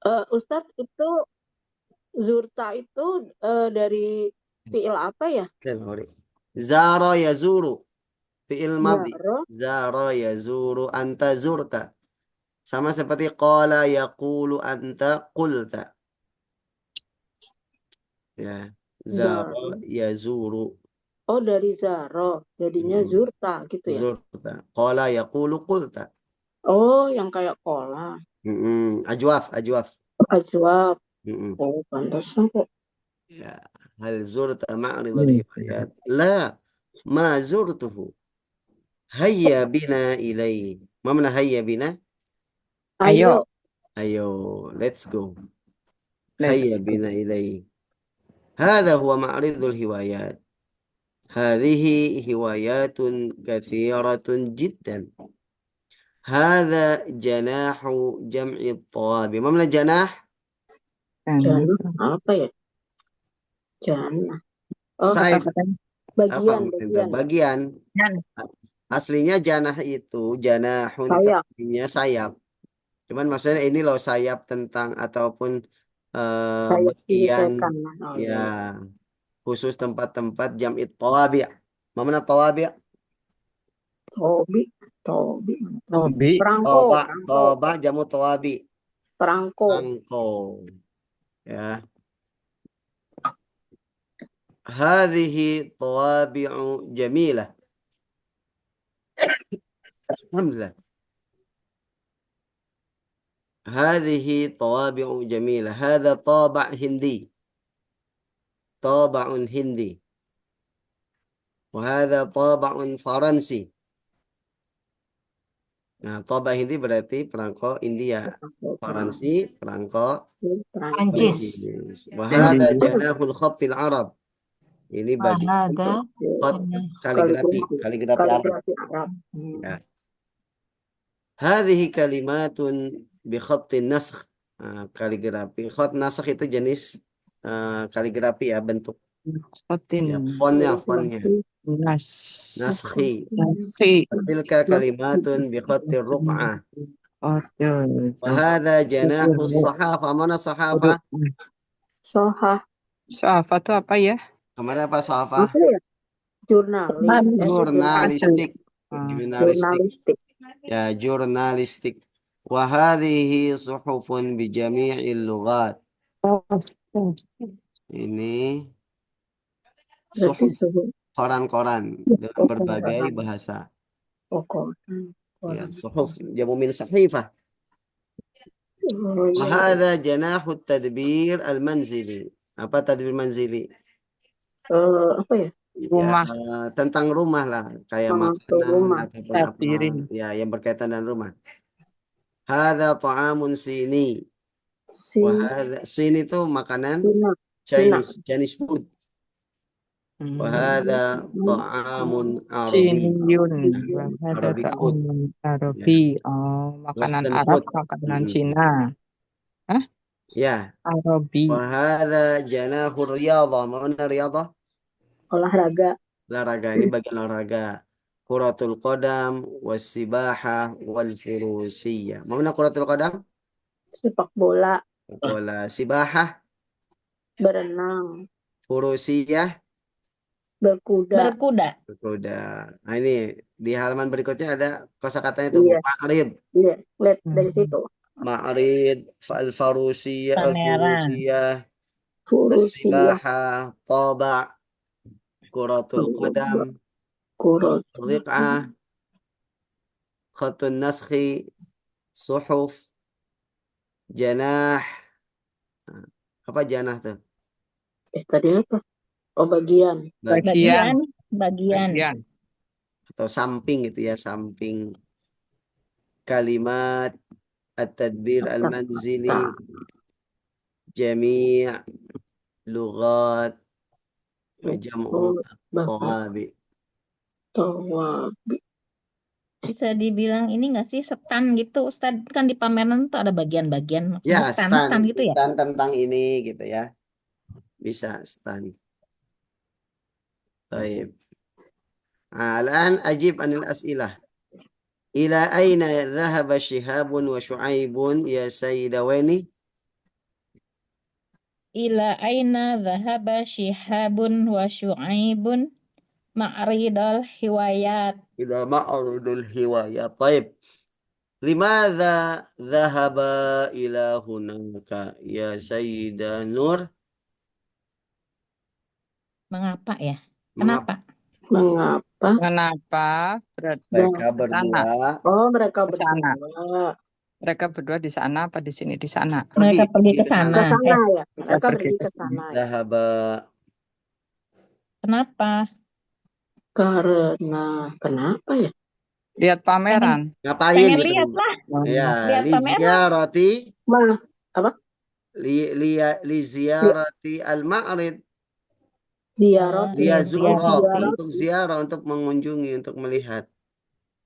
Ustadz itu zurta itu dari fiil apa ya? Zara yazuru. Fi'il madhi. Zaro. Zara yazuru anta zurta. Sama seperti qala yaqulu anta qulta. Ya. Zara Zaro. yazuru. Oh, dari zaro. Jadinya Mm-mm. zurta gitu ya. Zurta. Qala yaqulu qulta. Oh, yang kayak kola. Mm-mm. Ajwaf, ajwaf. Ajwab. Mm-mm. Oh, pantesan kok. Ya. Hal zurta ma'ridul Hmm. himayat. La. Ma zurtuhu. Hayya bina ilaihi. Ma mana hayya bina? Ayo. Ayo, Ayo, let's go. Hayya let's go. bina ilaihi. هذا هو معرض الهوايات. هذه هوايات كثيرة جدا. هذا جناح جمع الطوابع. ما معنى جناح؟ Karena Jannah apa ya? Jannah. Oh, Side. kata-katanya Apa bagian, itu? bagian. Bagian. kan Aslinya janah itu, janahun itu Sayap. artinya sayap. Cuman maksudnya ini loh sayap tentang ataupun Sayap bagian kiri kanan. Oh, ya iya, iya. khusus tempat-tempat jam'it tawabi'. Ma mana tawabi'? Tobi. Tobi. Mana Tobi. hobi. Perangko. Toba, Perangko. toba jamu tawabi'. Perangko. Angko. Ya. هذه طوابع جميلة. الحمد لله. هذه طوابع جميلة. هذا طابع هندي. طابع هندي. وهذا طابع فرنسي. Nah, طابع هندي berarti perangko India. Perangko. Perangko. Faransi, perangko Perancis. Prancis. Prancis. Dan وهذا جناح الخط العرب. Ini bagian ada khot kaligrafi, Kaligrafi. kaligrafi Arab. Kaligrafi Arab. Ya. هذه كلمات بخط النسخ. Kaligrafi. Khot nasakh itu jenis kaligrafi ya, bentuk Spotin ya, fontnya. Kaligrafi. nas Naskhi. nasi Tilka kalimatun bi khatti ruq'ah. oke Wa hadha janahu sahafa. Mana sahafa? Sohah. apa tuh apa ya? Kemana apa sahafa? Apa ya? Jurnalis. Jurnalistik. Ah, Jurnalistik. Jurnalistik. Ya, jurnalistik. Wa hadhihi suhufun bi jami'il lughat. Ini Berarti suhuf, suhu. koran-koran dengan Oh, berbagai koran. bahasa. Oh, koran. Ya, Koran. suhuf jamu min sahifah. Oh, iya, iya. Wahada janahu tadbir al-manzili. Apa tadbir manzili? Apa ya? Ya, rumah tentang rumah lah, kayak Ke makanan rumah. ataupun apa, hadirin ya yang berkaitan dengan rumah. Hada ta'amun sini. Sin, Wahada sini itu makanan Cina. Cina. Chinese food. hmm. Wahada ta'amun Arabi. Siniyun Nah, ada Arabic food. ta'amun Ya, Arabi oh makanan Western Arab food. makanan Mm-mm. Cina Hah? Ya, Arabi wahada janahur riyadhah. Mana riyadhah? Olahraga. Olahraga, ini bagian olahraga. Kuratul qadam, wasibahah, wal furusiyah. Mana kuratul qadam? Sepak bola. Bola sibahah, Berenang. furusiyah, Berkuda. Berkuda. kuda. Nah, ini di halaman berikutnya ada kosakatanya tuh Iya. ma'rid. Iya. Lihat dari hmm. situ. Ma'rid, al-farusiyah, Pameran. al-furusiyah, Furusiyah. as-sibahah, taba', kuratul qadam, Kurut. riq'ah, khatun naskhi, suhuf, janah. Apa janah tuh? Tadi apa? Oh, bagian. bagian Bagian. bagian Atau samping gitu ya, samping kalimat at-tadbir al-manzili jami' lughat jam'u Bahas. tawabi. Tawabi. Bisa dibilang ini nggak sih stand gitu, Ustad? Kan di pameran tuh ada bagian-bagian, Ya, maksudnya stand, stand-stand gitu ya? stand tentang ini gitu ya. Bisa stand. Baik. Al-an ajib anil as'ilah. Ila aina dhahaba Shihabun wa Syu'aibun ya Sayyidawaini? ila aina dhahaba Syihabun wa Syu'aibun ma'ridal hiwayat. إلى معرض الهواية. طيب لماذا ذهب إلى هناك يا سيدة نور؟ Mengapa ya? Mengapa Kenapa? Mengapa? Kenapa mereka ke sana? berdua Oh, mereka Ke sana. berdua Mereka berdua di sana apa di sini? Di sana. Mereka pergi ke ke sana. sana ya. Saya Mereka pergi pergi ke ke sana. sana ya. ذهب Kenapa? Karena kenapa ya? Lihat pameran. ngapain Pengen gitu? lihat lah. Ya, Lihat li pameran. ziarati Apa? li ziarati al-ma'rid. Ziarah, Liyazura, ziarah, untuk ziarah, untuk mengunjungi, untuk melihat.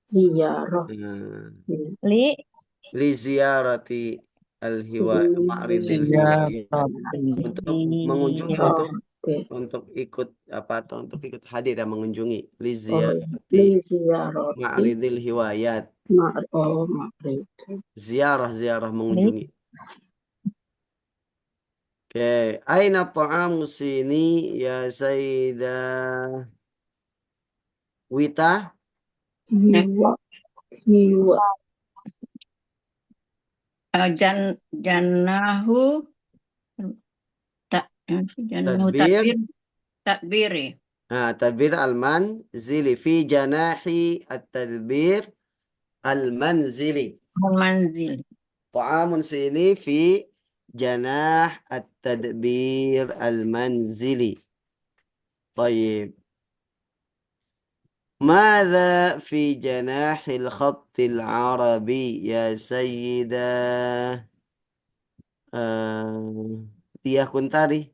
ziarah. Nah, Li li ziarati ma'rid al-hiwayat. Untuk mengunjungi, untuk ikut apa atau untuk ikut hadir dan mengunjungi li ziarati Ziarati. ma'ridil hiwayat. Ma'rid. Ziarah mengunjungi. Oke, aina ta'amu sini ya Sayyidah Wita? Hiwa. Janahu Tadbir. takbiri. تدبير المنزل في جناح التدبير المنزلي. Manzil. طعام sini في جناح التدبير المنزلي. طيب ماذا في جناح الخط العربي يا سيدة Tiah Kuntari?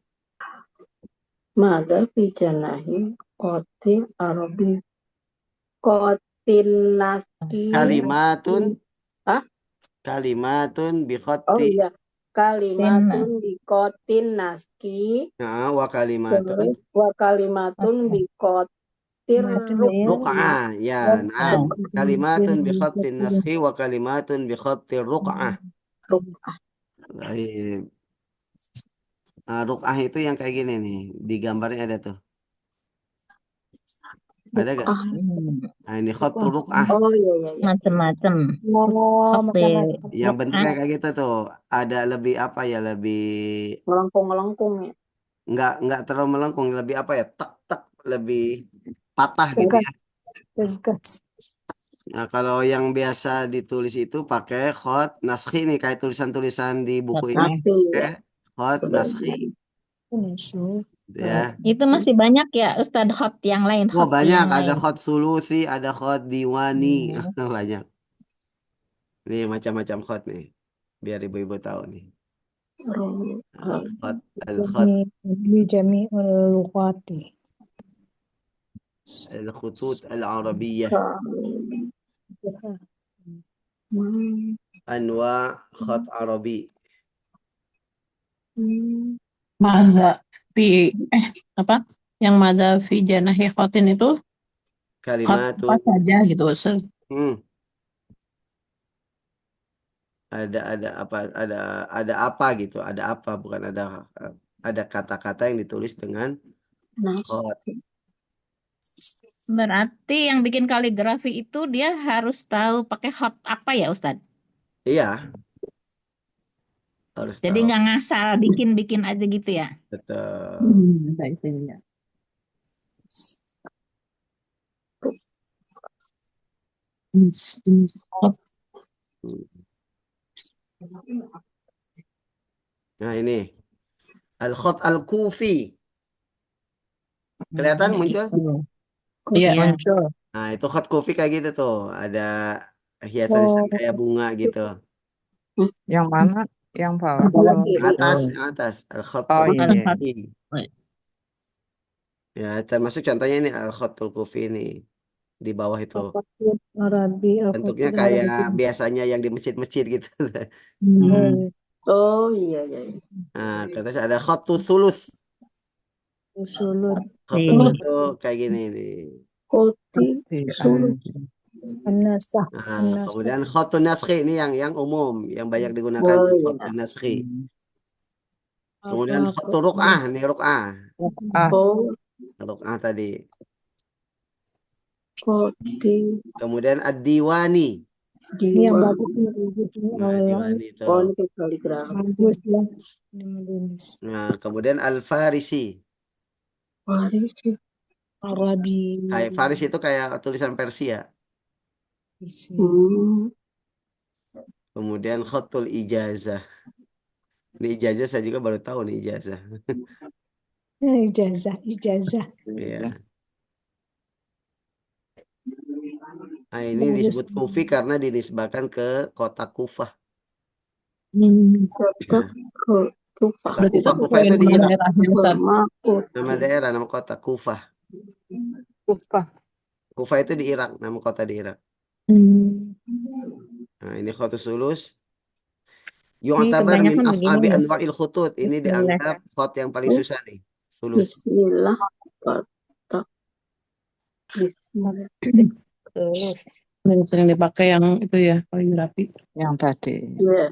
Mada fi janahi qoti arabi qotin naski. Kalimatun bi Oh khatti. iya, kalimatun bi qotin naski. Nah, wa kalimatun bi qotir ruq'ah. Ya, nah, kalimatun bi khattin naskhi wa kalimatun bi khatti ruq'ah. Baik. Nah, ruq'ah itu yang kayak gini nih, di gambarnya ada tuh. Ada gak? Nah, ini khattu ruq'ah. Oh iya. macam-macam. Yang bentuknya kayak gitu tuh. Ada lebih apa ya, lebih melengkung ya. Enggak terlalu melengkung, lebih apa ya? Tek lebih patah gitu ya. Nah, kalau yang biasa ditulis itu pakai khot naskhi nih, kayak tulisan-tulisan di buku ini. Pakai khot naskhi. Ya. Itu masih banyak ya Ustadz khot yang lain. Oh, banyak. Ada khot sulusi, ada khot diwani. Banyak. Nih macam-macam khot nih. Biar ibu-ibu tahu nih. Khot al-khot al-khutut al-arabiyyah. Anwa khat arabi. Mada fi yang mada fi janahi khotin itu Kalimatun. apa saja gitu Ustaz. Ada apa gitu, ada apa, bukan ada kata-kata yang ditulis dengan khot. Berarti yang bikin kaligrafi itu dia harus tahu pakai khot apa ya Ustadz? Iya, harus Jadi tahu. nggak ngasal bikin-bikin aja gitu ya? Betul. Nah ini al-khot al-kufi. Kelihatan muncul? Iya, muncul. Nah itu khot kufi kayak gitu tuh. Ada hiasan kayak bunga gitu. Yang mana? Yang bawah. Atas. Al-khot Oh iya. al-kufi. Ya, termasuk contohnya ini al-khotul kufi ini. Di bawah itu. Bentuknya kayak biasanya yang di masjid-masjid gitu. Oh iya. Nah, katanya ada khotul sulus. Khotul itu kayak gini nih. Nah, kemudian khotul naskhi ini yang umum, yang banyak digunakan khotul naskhi. Kemudian khotu ruk'ah, nih ruk'ah. Ah, Oh, Ruk'ah tadi. kotin Kemudian ad-diwani. Ini yang diwan. bagus nih ini Nah, awal yang diwani itu. Oh, ini kayak kaligrafi. bagus ya. Ini menulis Nah, kemudian al-farisi. Farisi. Arabi. Kayak Faris itu kayak tulisan Persia. Isi. Kemudian khotul ijazah. Ini ijazah saya juga baru tahu nih ijazah. Ijazah, ijazah. Iya. Nah, ini Bagus. disebut Kufi karena dinisbahkan ke kota Kufah. Kota Nah, Kufah. kota Berarti itu Kufah, Kufah sesuai itu di nama Irak. daerahnya Ustaz. Nama daerah, nama kota Kufah. Kufah. Kufah itu di Irak, nama kota di Irak. Hmm. Nah, ini khotus sulus. Ini Yu'tabar min kebanyakan begini as'abi nih. anwa'il khutut. Ini Bismillah. dianggap khot yang paling susah nih. Sulus. Bismillah. Kota. Bismillah. Terus Yang sering dipakai yang itu ya, kaligrafi. Yang tadi. Ya.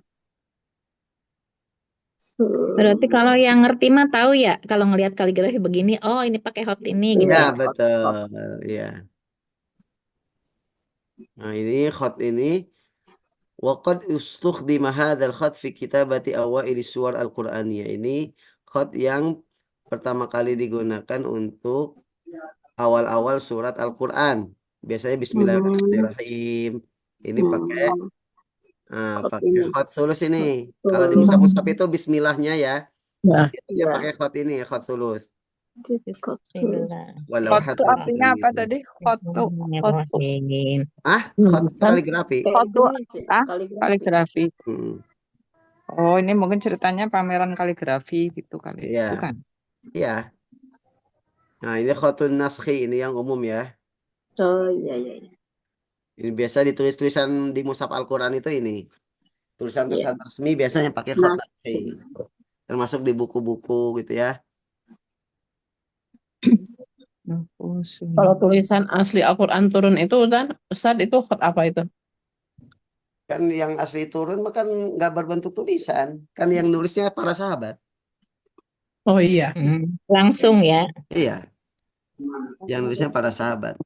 berarti kalau yang ngerti mah tahu ya kalau ngelihat kaligrafi begini, oh ini pakai hot ini gitu Ya, ya. betul. Ya. Nah, ini khot ini. Waqad ustukhdima hadzal khat fi kitabati awail suwar al-Qur'aniyah. Ini khat yang pertama kali digunakan untuk awal-awal surat Al-Qur'an. Biasanya Bismillahirrahmanirrahim. Ini pakai pakai khat sulus ini. Kalau di mushaf itu bismillahnya ya. Ya. Dia Ya. pakai khat ini, khat sulus. Bismillah. Walau Khotu hatta artinya apa gitu. tadi? Khotu. Khotu. Bismillahirrahmanirrahim. Khat itu kaligrafi. Khotu Ah, kaligrafi. Hmm. Oh, ini mungkin ceritanya pameran kaligrafi gitu kali. Iya. Bukan? Iya. Nah, ini khatun naskhi, ini yang umum ya. Oh, iya, iya. Ini biasa ditulis tulisan di mushaf Al-Quran itu ini. Tulisan-tulisan resmi biasanya pakai khat naskhi. Termasuk di buku-buku gitu ya. Kalau tulisan asli Al-Quran turun itu Ustaz itu khat apa itu? Kan yang asli turun mah kan nggak berbentuk tulisan. Kan yang nulisnya para sahabat. Oh iya. Langsung ya. Iya. Yang nulisnya para sahabat.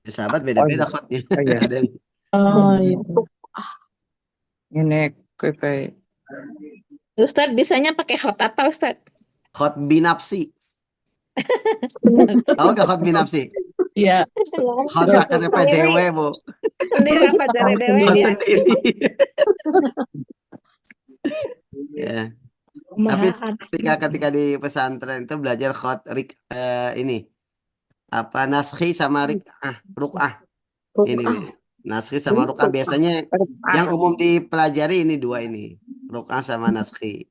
Sahabat beda-beda khatnya. iya. Ada yang Oh iya. Ini KP. Ustadz bisanya pakai hot apa Ustadz? khat binafsi. Tahu nggak khat binafsi? Iya. Khat sakit PDW, Bu. Sendiri apa dari dewe Khat ya? sendiri. Ya. Tapi ketika di pesantren itu belajar khat ini apa naskhi sama ruk'ah. Ini nih. Naskhi sama ruk'ah biasanya yang umum dipelajari ini dua ini. Ruk'ah sama naskhi.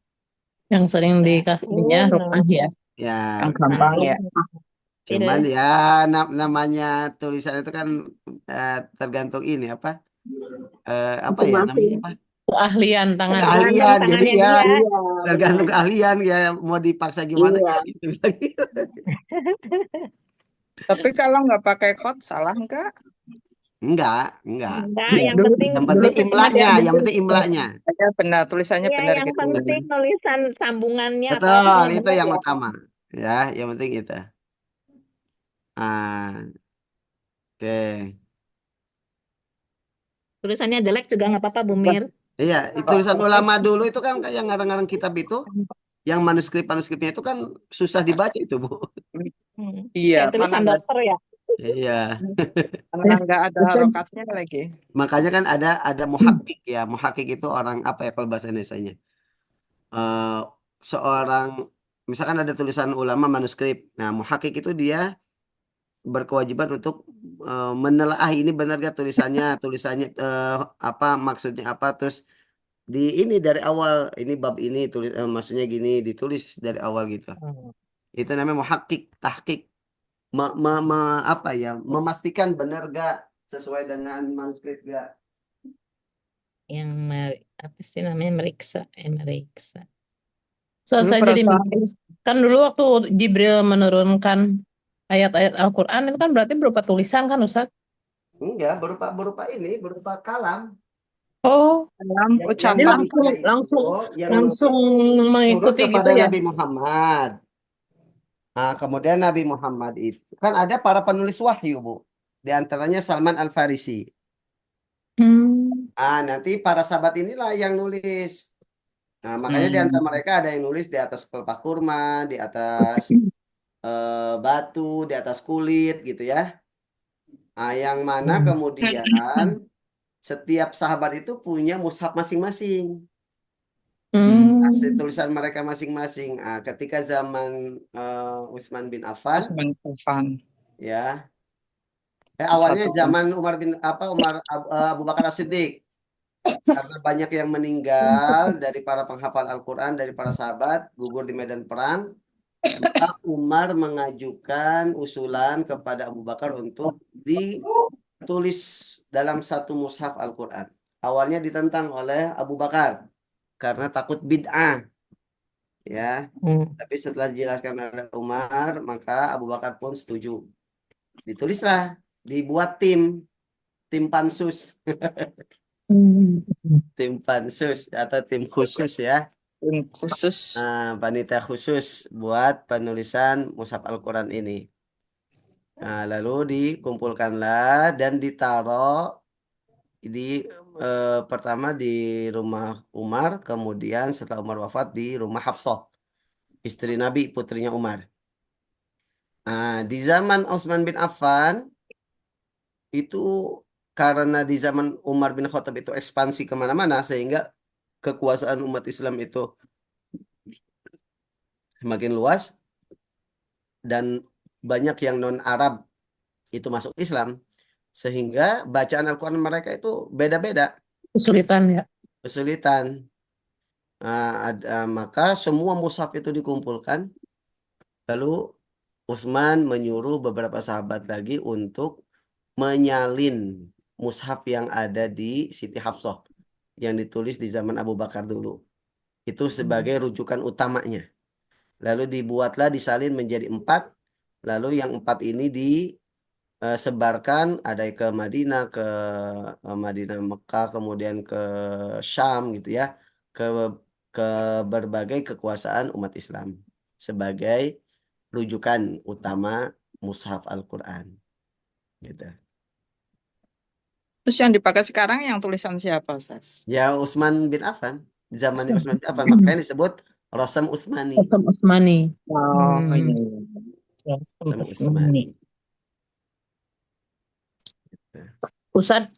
Yang sering dikasihnya ruk'ah ya. Ya. Yang gampang ya. Cuman ya namanya tulisan itu kan tergantung ini apa ya namanya apa? Keahlian tangan. Keahlian, jadi ya Iya. tergantung keahlian ya mau dipaksa gimana Iya. ya gitu. Tapi kalau nggak pakai khot salah nggak? Enggak. Enggak, Iya, yang dulu- penting Yang penting Dulu imlanya, ada yang penting imlanya. Saya benar tulisannya iya, benar yang gitu. penting tulisan sambungannya atau Betul, apanya itu benar yang ya. utama. Ya, yang penting itu. Oke. Tulisannya jelek juga nggak apa-apa Bu Mir. Iya, tulisan ulama dulu itu kan yang ngarang-ngarang kitab itu, yang manuskrip-manuskripnya itu kan susah dibaca itu, Bu. Iya, Kayak tulisan mana dokter ya. Iya. karena nggak ada harokatnya lagi. Makanya kan ada muhakkik ya. Muhakkik itu orang apa ya kalau bahasa Indonesianya? Seorang misalkan ada tulisan ulama manuskrip. Nah, muhakkik itu dia berkewajiban untuk menelaah ini benar gak tulisannya apa maksudnya apa terus ini dari awal ini bab ini maksudnya gini ditulis dari awal gitu. Itu namanya muhakkik, tahqiq. Apa ya? Memastikan benar gak sesuai dengan manuskrip gak? Yang apa sih namanya meriksa. So, Dulu saya jadi perasaan- mikir, kan dulu waktu Jibril menurunkan ayat-ayat Al-Quran itu kan berarti berupa tulisan kan Ustaz? Enggak, berupa kalam. Oh, Dalam Yang jadi ucapan langsung nabinya itu yang langsung turun mengikuti gitu kepada ya? Nabi Muhammad. Nah, kemudian Nabi Muhammad itu kan ada para penulis wahyu, Bu. Di antaranya Salman Al-Farisi. Hmm. Nanti para sahabat inilah yang nulis. Nah, makanya di antara mereka ada yang nulis di atas pelepah kurma, di atas batu, di atas kulit gitu ya. Yang mana kemudian setiap sahabat itu punya mushaf masing-masing. Hasil Hmm. tulisan mereka masing-masing. Ketika zaman Utsman bin Affan, Usman Affan. ya, awalnya Satu. zaman Abu Bakar As-Siddiq. Karena banyak yang meninggal dari para penghafal Al-Quran, dari para sahabat, gugur di medan perang, maka Umar mengajukan usulan kepada Abu Bakar untuk ditulis dalam satu mushaf Al-Quran. Awalnya ditentang oleh Abu Bakar karena takut bid'ah, ya. Tapi setelah dijelaskan oleh Umar, maka Abu Bakar pun setuju. Ditulislah, dibuat tim pansus, Hmm. tim pansus atau tim khusus ya. Tim khusus. Panitia khusus buat penulisan mushaf Al-Quran ini. Lalu dikumpulkanlah dan ditaruh pertama di rumah Umar, kemudian setelah Umar wafat di rumah Hafsah, istri Nabi, putrinya Umar. Di zaman Utsman bin Affan itu karena di zaman Umar bin Khattab itu ekspansi kemana-mana sehingga kekuasaan umat Islam itu semakin luas dan banyak yang non-Arab itu masuk Islam sehingga bacaan Al-Quran mereka itu beda-beda, Kesulitan ya. kesulitan. Maka semua mushaf itu dikumpulkan, lalu Utsman menyuruh beberapa sahabat lagi untuk menyalin mushaf yang ada di Siti Hafsah yang ditulis di zaman Abu Bakar dulu. Itu sebagai rujukan utamanya. Lalu dibuatlah disalin menjadi 4. Lalu yang 4 ini disebarkan, ada ke Madinah, ke Madinah Mekah, kemudian ke Syam gitu ya, ke berbagai kekuasaan umat Islam sebagai rujukan utama mushaf Al-Quran gitu. Terus yang dipakai sekarang yang tulisan siapa, Ustaz? Ya Utsman bin Affan, zamannya Utsman bin Affan, makanya disebut Rasam Utsmani. Hukum Utsmani. Oh, iya. Rasam Utsmani. Ustaz,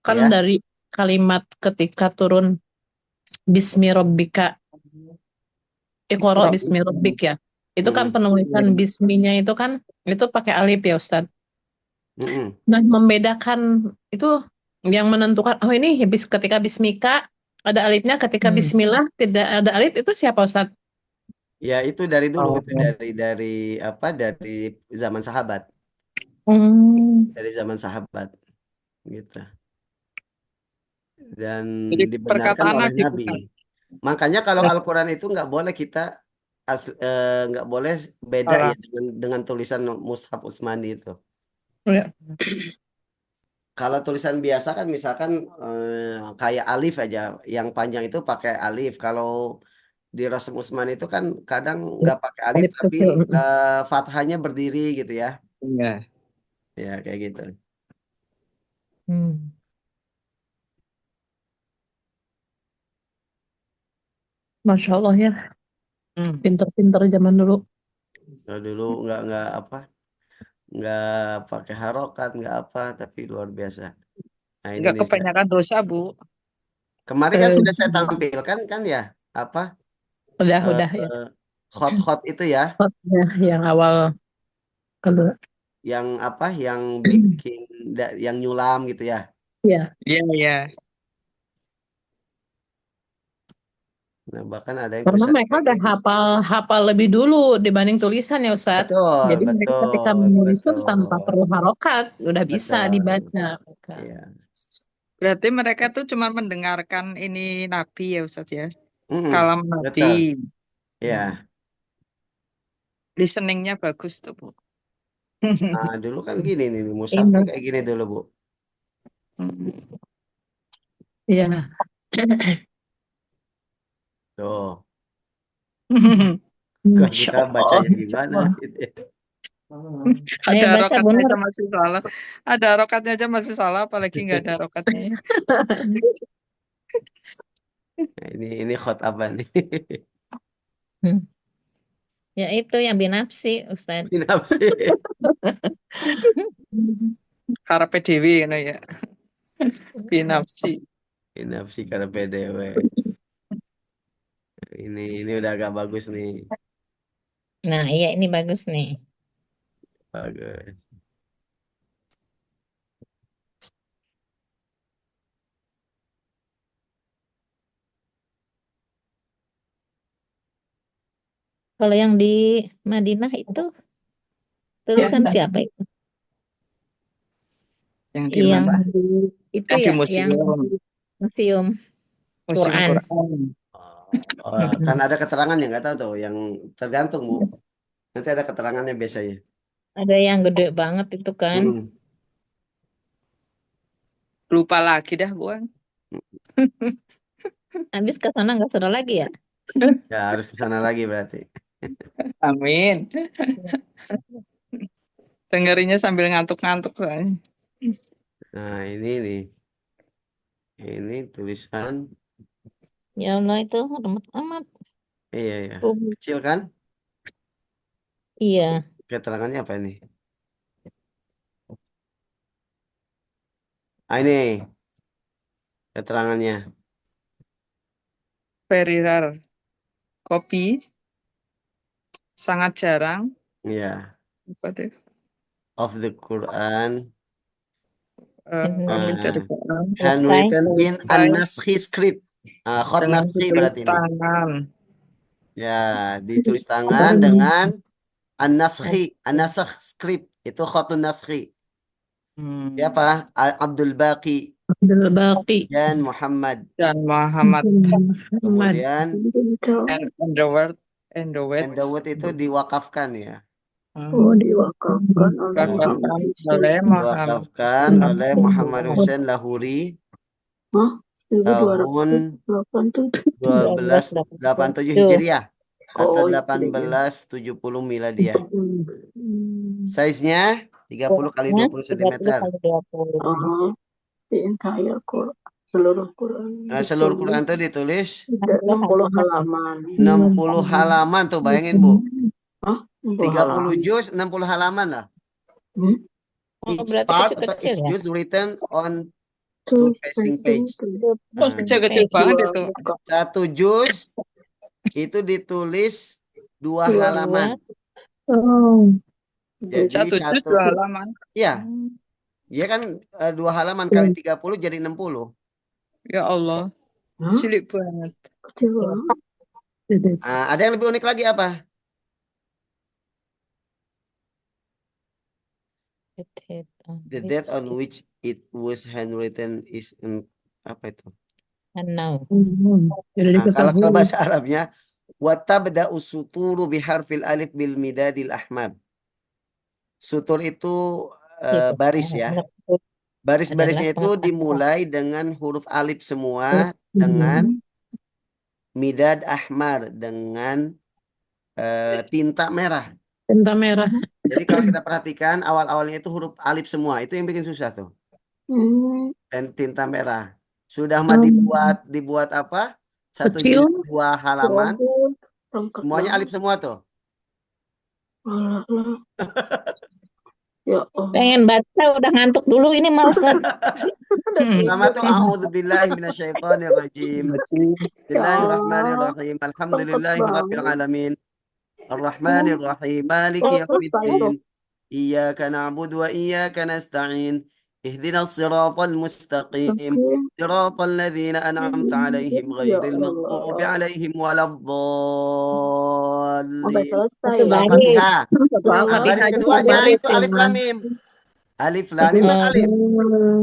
kan Ya. dari kalimat ketika turun Bismi Rabbika, Iqra Bismi Rabbik ya. Itu kan penulisan bisminya itu kan itu pakai alif ya Ustaz. Nah, membedakan itu yang menentukan oh ini ketika bismika ada alifnya, ketika bismillah tidak ada alif, itu siapa Ustaz? Ya itu dari dulu itu dari zaman sahabat. Dari zaman sahabat gitu. Dan Jadi dibenarkan perkataan oleh Nabi Nabi. bukan? Makanya kalau Al-Quran itu nggak boleh kita nggak boleh beda ya dengan tulisan mushaf Utsmani itu. Ya. Kalau tulisan biasa kan misalkan kayak alif aja, yang panjang itu pakai alif. Kalau di Rasam Utsmani itu kan kadang nggak pakai alif Alif tapi kecil. fathahnya berdiri gitu ya. Iya. Ya kayak gitu. Masya Allah ya. Pinter-pinter zaman dulu. Kalau dulu nggak pakai harokat, nggak apa, tapi luar biasa. Nah, Enggak Indonesia. kebanyakan dosa, Bu. Kemarin kan sudah saya tampilkan kan ya, apa? Udah ya. Hot itu ya, Hotnya yang awal kedua. yang apa? Yang bikin, yang nyulam gitu ya. Iya. Iya, iya. Nah, bahkan ada yang Karena tulisan mereka udah hafal lebih dulu dibanding tulisan ya Ustaz. betul, Jadi mereka ketika menulis pun tanpa betul, perlu harokat, udah bisa betul. dibaca. Iya. Berarti mereka tuh cuma mendengarkan ini Nabi ya, Ustaz ya. Kalam Nabi. Betul. Ya. Listeningnya bagus tuh, Bu. Nah, dulu kan gini nih, mushafnya kayak gini dulu, Bu. Iya. Tuh, kok Masya kita bacanya Allah. gimana? Ada baca rokatnya bener. aja masih salah. Ada rokatnya aja masih salah, apalagi nggak ada rokatnya. Nah, ini khot apa nih? Hmm. Ya itu yang binafsi, Ustaz. Binafsi. Karepe dhewe ngono ya. Binafsi. Binafsi karena PDW. Ini udah agak bagus nih. Nah, iya ini bagus nih. Bagus. Kalau yang di Madinah itu tulisan Ya. siapa itu? Yang di Yang mana? di itu Yang di ya, yang museum. di museum Museum Quran. Quran. Kan ada keterangannya, nggak tahu tuh. Yang tergantung, Bu. Nanti ada keterangannya biasanya. Ada yang gede banget itu kan. Mm-mm. Lupa lagi dah, Buang. Habis ke sana nggak sudah lagi ya? Ya harus ke sana lagi berarti. Amin. Dengerinnya sambil ngantuk-ngantuk soalnya. Nah ini nih. Ini tulisan. Ya Allah itu remet amat. Iya ya. Rumit. Kecil kan? Iya. Keterangannya apa ini? Ini keterangannya. Very rare. Kopi sangat jarang. Iya. Apa deh? Of the Quran. Kami dari Nah, Quran. handwritten in Selesai an-naskhi script. Khot dengan naskhi ditulis berarti ini. tangan. Ya, ditulis tangan dengan an-naskhi, an-nasakh script. Itu khotun naskhi. Siapa? Abdul Baqi Abdul Baqi. dan Muhammad. Dan Muhammad. Muhammad. Kemudian And the word. And the word. and Dawud itu diwakafkan ya. Oh, diwakafkan oleh Diwakafkan Muhammad oleh Hussein. Muhammad Diwakafkan Hussein. oleh Muhammad Hussein Lahuri Hah? tahun 1287. 1287 Hijriah atau Oh, 1870 Miladiah. Size-nya 30 kali 20 cm. 30 kali 20. The entire Quran. Seluruh Quran. Nah, seluruh Quran itu ditulis 60 halaman. 60 halaman tuh, bayangin Bu. Hah? 30 juz 60 halaman lah. Oh, Each berarti part atau kecil-kecil each ya? juz written on two facing page. Oh, kecil-kecil banget itu. Satu juz itu ditulis 2 halaman. Oh. Jadi Satu juz 2 halaman. Iya. Dia kan 2 halaman kali 30 jadi 60. Ya Allah. Cilik banget. Kecil banget. Ada yang lebih unik lagi apa? The date on which it was handwritten is apa itu? Now. Kalau bahasa Arabnya watabda usuturu biharfil alif bil midadil ahmar. Sutur itu baris ya. Baris-barisnya itu dimulai dengan huruf alif semua dengan midad ahmar dengan tinta merah. Tinta merah. Jadi kalau kita perhatikan awal-awalnya itu huruf alif semua, itu yang bikin susah tuh. Dan tinta merah. Sudah mah dibuat apa? Satu Kecil. juz 2 halaman. Semuanya alif semua tuh. Ya Allah. Pengen baca udah ngantuk dulu ini mau Ustaz. Pertama tuh a'udzubillahi minasyaitonirrajim. Bismillahirrahmanirrahim. Alhamdulillahirabbil alamin. Ar-Rahmanir-Rahim. Maliki yaumiddin. Iyyaka na'budu wa iyyaka nasta'in. Ihdinas siratal mustaqim. Siratal ladzina an'amta 'alaihim ghairil maghdubi 'alaihim waladdallin. Al-Fatihah. Baris keduanya itu alif lam mim. Alif lam mim kan alif.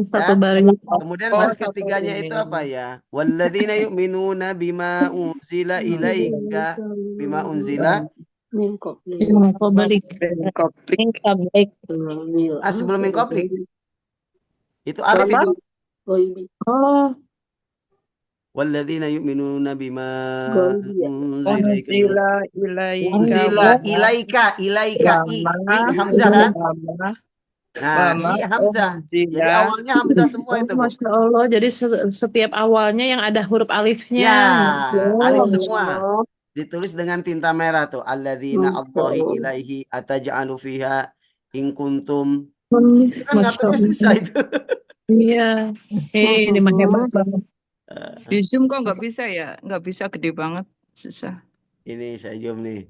Satu baris. Kemudian baris ketiganya itu apa ya? Walladzina yu'minuna bima unzila ilaika bima unzila Min qablik. sebelum min qablik. Itu alif itu. Ghaibik. Oh. walladzina yu'minuna bima Gaulia. unzila ilaika Unzila ilaika unzila wa ilaika i wama hamzah kan? wama Nah, wama i hamzah. Jadi unzila. awalnya hamzah semua Oh, itu, Bu. Masya Allah. Jadi setiap awalnya yang ada huruf alifnya. Ya, alif Masya semua. Allah. Ditulis dengan tinta merah tuh. Alladzina Masya Allahi Allah. ilaihi ataj'alu fiha in kuntum. Itu kan Masya ngaturnya susah Allah. itu. Iya. Ini mah hebat banget. Di Zoom kok nggak bisa ya? Nggak bisa, gede banget, susah. Ini saya zoom nih.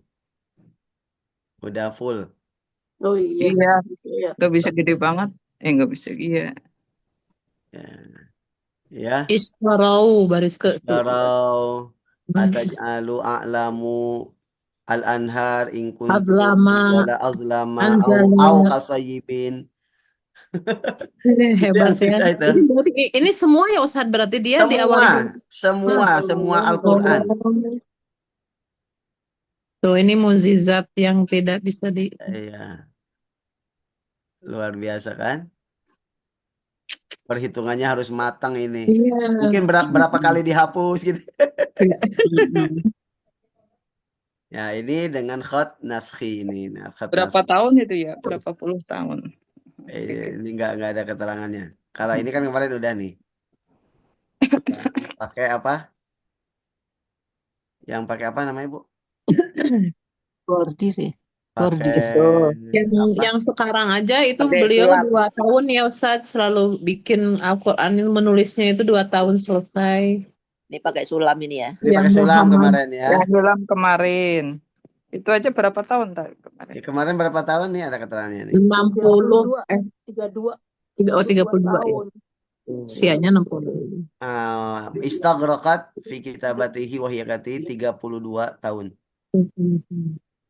Udah full. Oh iya. Iya, Iya. nggak bisa gede banget. Nggak bisa, iya. Ya. Ya. Istarau baris ke. Darau ataj'alu a'lamu al-anhar in kuntum Adlama, anzala azlama au anzala. kasayibin. Ini Itu hebat yang ya. susah itu. Ini berarti ini semua ya Ustadz, berarti dia diawali dengan Semua Al-Quran. Tuh ini mukjizat yang tidak bisa di. Iya. Luar biasa kan? Perhitungannya harus matang ini. Iya. Mungkin berapa kali dihapus gitu. Ya, ini dengan khat naskhi ini. Nah, khat Berapa naskhi. tahun itu ya? Berapa puluh tahun? Ini nggak ada keterangannya. Kalau ini kan kemarin udah nih. Yang pakai apa? Yang pakai apa namanya, Bu? Gordi sih. Pakai Yang sekarang aja itu Pakai beliau sulap. 2 tahun ya Ustadz, selalu bikin Al-Quran, menulisnya itu 2 tahun selesai. Ini pakai sulam ini ya. Ini pakai sulam kemarin ya. Yang dalam kemarin. Itu aja berapa tahun kemarin? Ya, kemarin berapa tahun nih ada keterangannya nih? 60 32. 32 ya. tahun. Usianya 60. Istaghraqat fi kitabatihi wa hiya 32 tahun.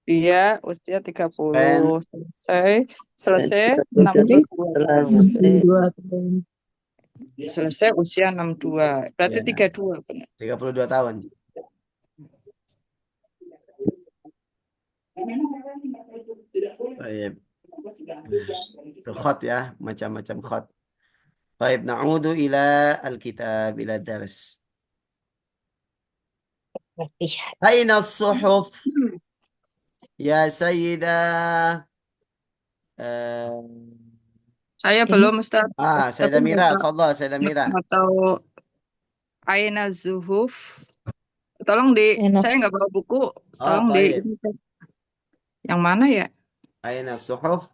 Iya, usia 30. Selesai 62 62. Selesai usia 62. Berarti Ya. 32 benar. 32 tahun. Baik. Itu khat ya, macam-macam khat. Baik, na'udu ila al-kitab ila dars. Aina as-suhuf? Ya Sayyidah. Saya belum, Ustaz. Sayyidah Mira, tafadhal Sayyidah Mira. Atau Aina Zuhuf. Tolong saya nggak bawa buku. Tolong baik. Yang mana ya? Aina as-suhuf?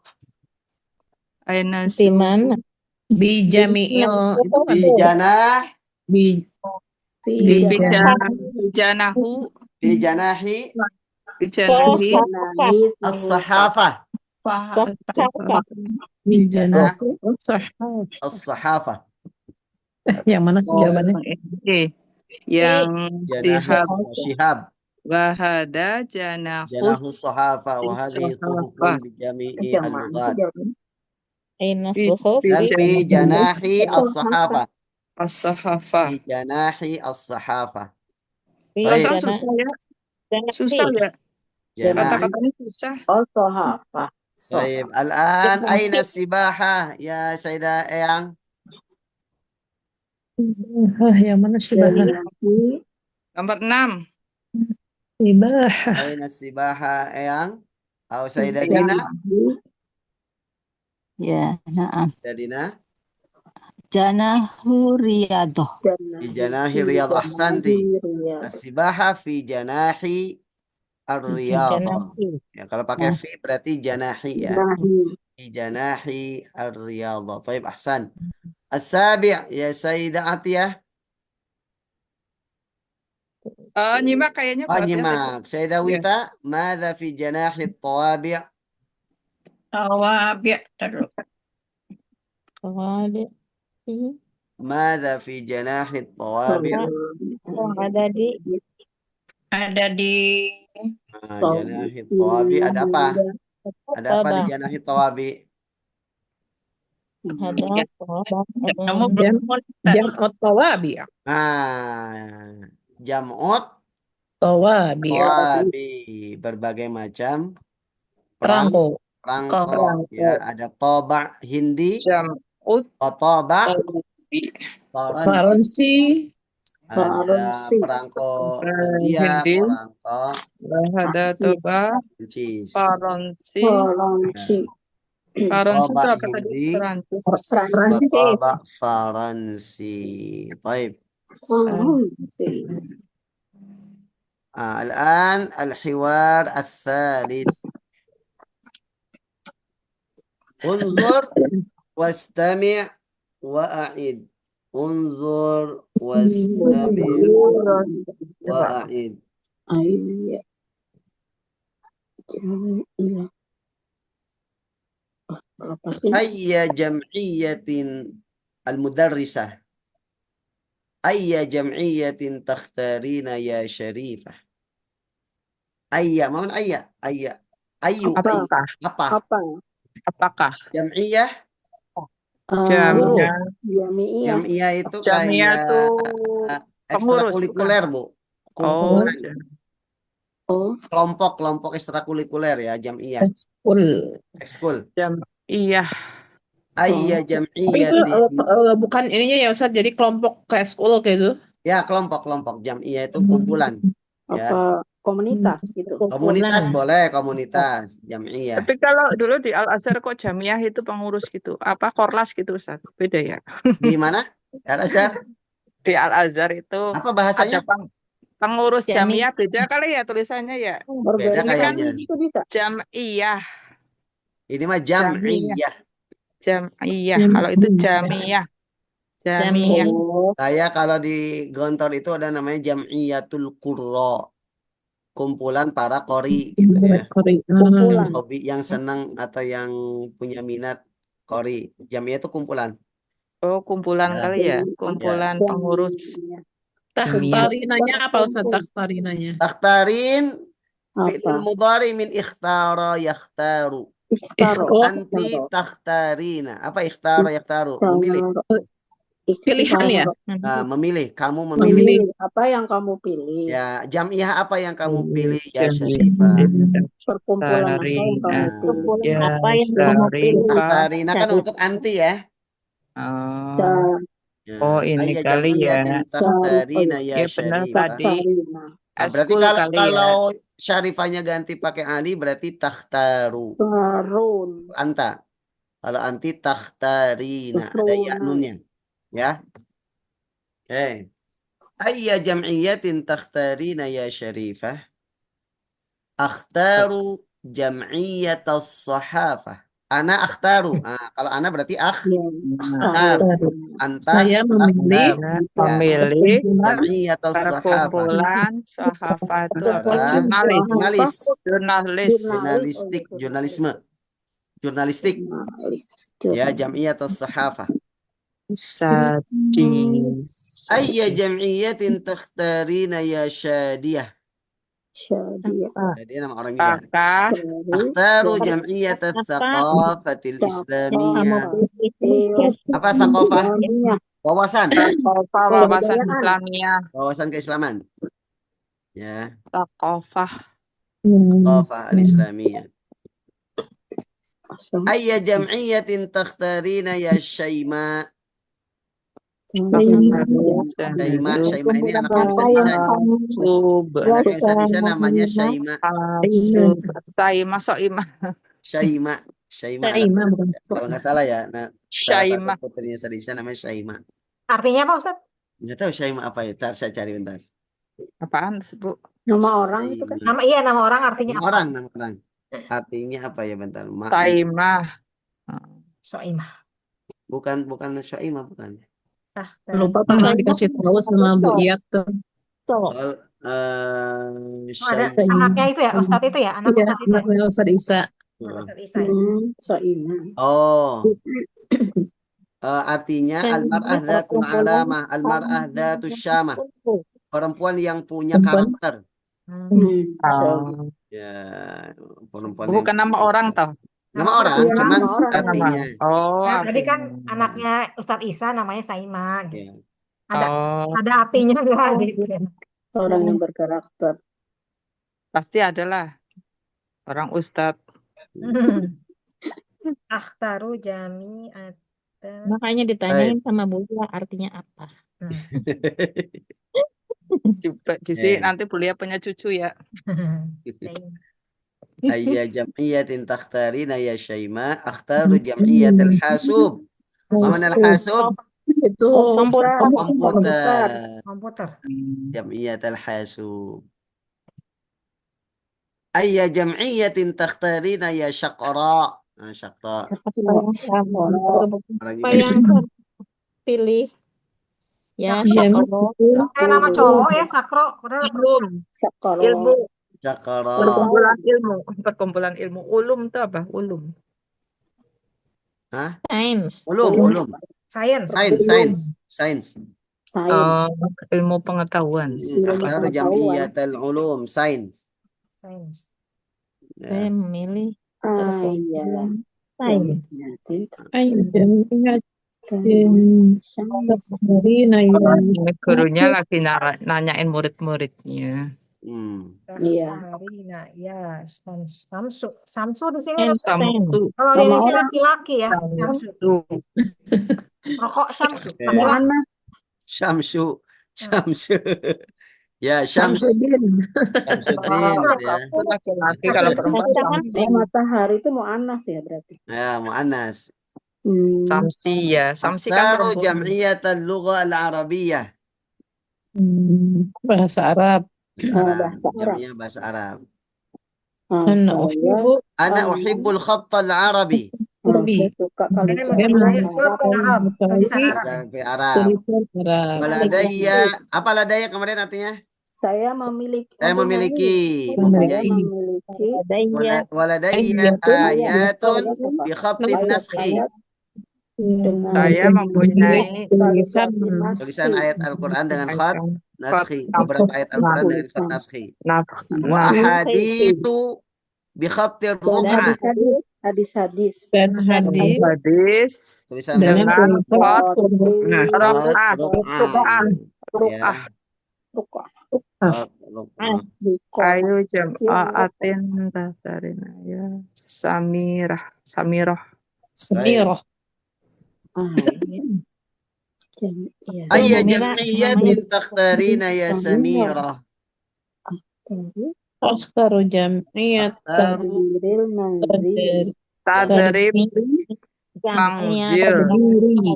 Aina Di mana? Bi jami'il Fi janah. Bijanahu. Fi janahi. Bijanahi. As-sahafah. As-sahafah. Yang mana sih jawabannya? Yang Syihab. Wahada Janahu as-sahafah wa hadhihi tuhufun bi jami'i al-lughat. Aina suhuf Fi janahi as-sahafah. As-sahafah. Fi janahi as-sahafah. Susah ya? Janah. Kata-katanya susah. As-sahafah. Baik, al-an aina sibaha ya Sayyidah Eyang? Yang mana sibahah? Nomor 6. Sibahah. Aina sibaha Eyang? Atau Sayyidah Dina? Ya, na'am. Dina? Janahu riyadoh. Fi janahi riyadh, ahsanti. As-sibaha fi janahi ar-riyadh. Ya, kalau pakai fi berarti janahi ya. Fi janahi ar-riyadh. Baik, ahsan. As-sabi' ya Sayyidah Atiyah. Nyimak kayaknya. Nyimak. Sayyidah Wita, madza fi janahi at-tawabi'? Tawabi' Madza fi janahi at-tawabi'? Ada di Janahi at-tawabi' ada apa? Ada apa di janahi at-tawabi'? Jam'ut tawabi'. Jam'ut tawabi'. Berbagai macam perangko. Ya, ada toba hindi, Jam'ut toba Faransi. Ada Faransi. perangko India, Hindi, perangko ada Prancis. toba, Prancis. Faransi. Faransi. Faransi itu Toba apa tadi? Hindi, Perancis. Prancis. Toba Faransi. Baik. Faransi. الآن الحوار الثالث. انظر واستمع وأعد. انظر واستمع وأعد. Iya. Iya. Apa sih? أي جمعية المدرسة أي جمعية تختارين يا شريفة؟ أي ما من أي Apakah? apa Apa? Apakah? جمعية Jamnya, Jami'iyah. Jam'iyah itu jamnya kayak tuh pengurus, ekstrakurikuler, Bu. Oh, Kumpulan, Oh, kelompok ekstrakurikuler ya, Jam'iyah. Ekskul. iya. Ayya Tapi itu jam'iyatin. bukan ininya ya Ustaz, jadi kelompok kayak school kayak gitu. Ya, kelompok. Jam'iyah itu kumpulan. Ya. apa komunitas gitu. Komunitas boleh, komunitas. Jam'iyah. Tapi kalau dulu di Al-Azhar kok Jamiah itu pengurus gitu. Apa Korlas gitu Ustaz? Beda ya. Di mana? Al-Azhar. Di Al-Azhar itu Apa bahasanya? ada pengurus Jami. Jamiah, beda kali ya tulisannya ya. Beda Organisasi kayaknya. gitu bisa. Jamiah. Ini mah jam'iyah. Jamiah. Kalau itu Jamiah. Jamiah. Oh, Saya kalau di Gontor itu ada namanya Jam'iyatul Qurra. Kumpulan para qori gitu ya. kumpulan. Hobi yang senang atau yang punya minat qori. Jam'iyah itu kumpulan. Oh, kumpulan Ya. kali ya. Kumpulan pengurus. Jamiyah. Takhtarinanya apa Ustaz? Takhtarinanya. Takhtarin fi'il Apa? mudhari min ikhtara yakhtaru. Ikhtaro. Anti takhtarina. Apa ikhtara yakhtaru? Memilih. Pilihan ya? Memilih. Kamu memilih. Memilih apa yang kamu pilih. Ya, jam'iyah apa yang kamu pilih ya Syarifah? Perkumpulan apa yang kamu pilih. Ya, Apa yang kamu pilih? Takhtarina kan untuk anti ya. Oh, Ya. Oh, ini Ayya kali ya. jam'iyatin takhtarina ya Ya, benar Syarifah. tadi. Takhtarina. Nah, berarti Eskul kalau kali ya. kalau Syarifahnya ganti pakai Ali berarti takhtaru. Tarun. Anta. Kalau anti takhtarina ada ya nunnya. Ya. Oke. Ayya jam'iyatin takhtarina ya Syarifah? Akhtaru jam'iyatas sahafah. Ana akhtaru. Kalau ana berarti akhtaru. Anta Saya memilih Memilih jam'iyatas sahafah. perkumpulan sahafah itu apa? Jurnalis. Jurnalis. Jurnalisme. Jurnalistik. Ya, jam'iyatas sahafah. Sadi. Ayya jam'iyatin takhtarina ya Syadiyah? Syadiyah. Jadi nama orang juga. Apakah Akhtaru jam'iyatas thaqafatil islamiyah. Apa Apa? thaqafah? Wawasan. wawasan Islamiyah? Wawasan keislaman. Ya, Thaqafah. thaqafah al-islamiyah. Ayya jam'iyatin takhtarina ya Syaimaa? Syaimaa ini anak yang Ustaz Isa. Anak yang Ustaz Isa namanya Syaimaa. Syaimaa. Kalau nggak salah ya. Nah, salah Syaimaa. satu putrinya Ustaz Isa namanya Syaimaa. Artinya apa Ustaz? Nggak tahu Syaimaa apa ya. Ntar saya cari bentar. Apaan, Bu? Nama orang itu kan. Nama orang artinya Nama apa? orang. Artinya apa ya bentar. Saimah. Soimah. Bukan Syaimaa bukan. Lupa pernah dikasih tahu sama Bu Iyat tuh. Ada anaknya itu ya, Ustadz itu ya, anak Ustadz itu. Anaknya Ustaz Isa. Ustadz Isa ya. Saimah. Oh. Artinya al-mar'ah dzatul alamah, al-mar'ah dzatus syamah. Perempuan yang punya karakter. Ya, perempuan yang Bukan nama orang toh. nama orang, cuman artinya. Oh, Nah, tadi kan anaknya Ustadz Isa namanya Saimah. Ya. Ada artinya lah gitu. Orang yang berkarakter. Pasti adalah orang Ustadz. Akhtaru jami atau Makanya ditanyain sama Bu Lia artinya apa. Bisi Eh. nanti beliau punya cucu ya. Saima. Ayya jam'iyatin takhtarina ya Syaima, akhtaru jam'iyatil hasub. Mana al-hasub? Itu Komputer. Komputer. Komputer. Jam'iyatil hasub. Ayya jam'iyatin takhtarina ya Syaqra. Nah, Syaqra. Orang Apa ini. yang pilih? Ya, Syakro. Kayak nama cowok ya, Sakro. Padahal Ilmu, Sekolah. ilmu, Syaqra. perkumpulan ilmu. Ulum itu apa? Ulum. Hah? Sains. Ulum. Sains. Sains. Sains. Ilmu pengetahuan. Akhtaru jam'iyatil ulum. Sains. Sains. Saya Ya. memilih Iya. sains. Ini gurunya lagi nanyain murid-muridnya. Iya. Rina, ya, Samsu. Samsu di sini Samsu. kalau di Indonesia laki-laki ya, Samsu. Rokok Samsu. Oke. Laki-laki. Syamsu. Syamsu. Ya, Syamsuddin ya. Laki-laki kalau perempuan Samsi. Matahari itu mau Anas ya berarti. Ya, muannas. Samsi ya. Samsi kan Akhtaru perempuan. jam'iyatal lugha al-arabiyyah. Bahasa Arab. Bahasa Arab. Jam'iyah bahasa Arab. Ana Ana uhibbul khatt al-arabi. Saya suka kalau Saya Arab. Tulisan Arab. Dari Arab. Waladayya. Apa ladayya kemarin artinya? saya memiliki. Saya memiliki. Saya memiliki. Waladayya ayatun bi khattin naskhi. Saya mempunyai Tulisan ayat Al-Quran dengan khat naskhi. Beberapa ayat Al-Quran dengan khat naskhi. Wa ahaditsu bi khattir ruk'ah. Hadis-hadis. Dan hadis Tulisan dengan khat Ruk'ah. Ayo jam'atin tahtarina ya. Samirah. Ayya jam'iyatin takhtarina ya Samirah. akhtaru jam'iyat Tadbiril manzil. Tadrib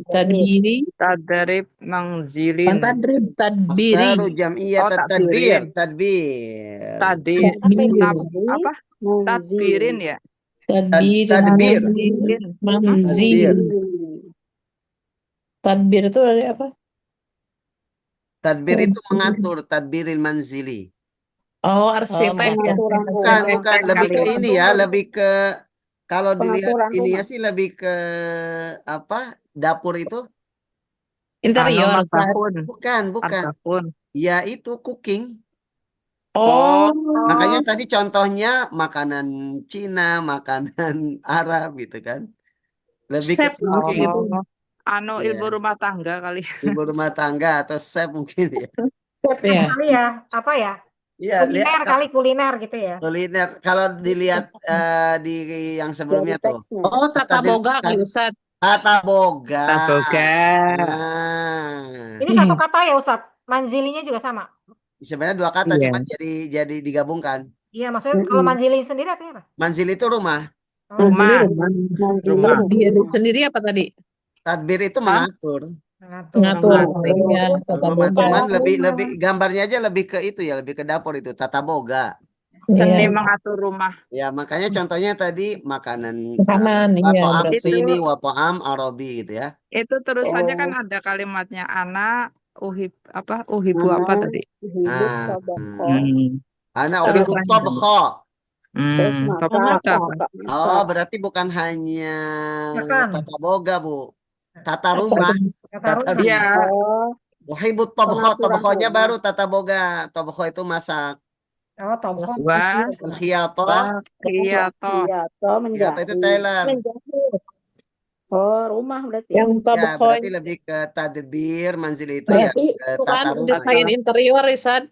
tadbiri Tadrib mangzilin. tadbiri Akhtaru jam'iyat tadbir. Tadbir. Apa? Tadbirin ya. tadbir manzil. Tadbir itu dari apa? Tadbir itu mengatur, tadbiril manzili. Oh, arsitek. Bukan, lebih ke ini ya, lebih ke kalau dilihat Pengaturan ini ya rumah. sih lebih ke apa? Dapur itu? Interior. Bukan. Ya itu cooking. Oh, Makanya tadi contohnya makanan Cina, makanan Arab gitu kan. Lebih ke chef cooking. gitu. Iya. Ilmu rumah tangga kali. Ibu rumah tangga atau chef mungkin ya. Chef ya. Kali ya, apa ya? Iya, Kuliner kali, kuliner gitu ya. kuliner. Kalau dilihat di yang sebelumnya tuh. Oh, tata boga kali Ustaz. Tata boga. Ini satu kata ya Ustadz. Manzilinya juga sama. Sebenarnya dua kata, cuma jadi digabungkan. Iya, maksudnya kalau manzili sendiri artinya apa? Manzil itu rumah. Rumah. Tadbir sendiri apa tadi? Tadbir itu mengatur. Ngatur. Iya, tata Rumah. boga. Cuman lebih gambarnya aja lebih ke itu ya, lebih ke dapur itu, tata boga. Seni mengatur rumah. Ya, makanya contohnya tadi makanan iya. sini wapoam arabi gitu ya. Itu terusannya kan ada kalimatnya uhibu apa tadi? Ana uhibu tabkha. Oh, berarti bukan hanya tata boga, Bu. Tata rumah. Iya. Uhibu tabkha, tabkhanya baru tata boga. Tabkha itu masak. Oh, tabkha. Khiyatah. Menjahit itu tailor. Oh, rumah berarti. Yang tabkha berarti lebih ke tadbir, manzil itu ya ke tata rumah. Desain interior, Ustaz.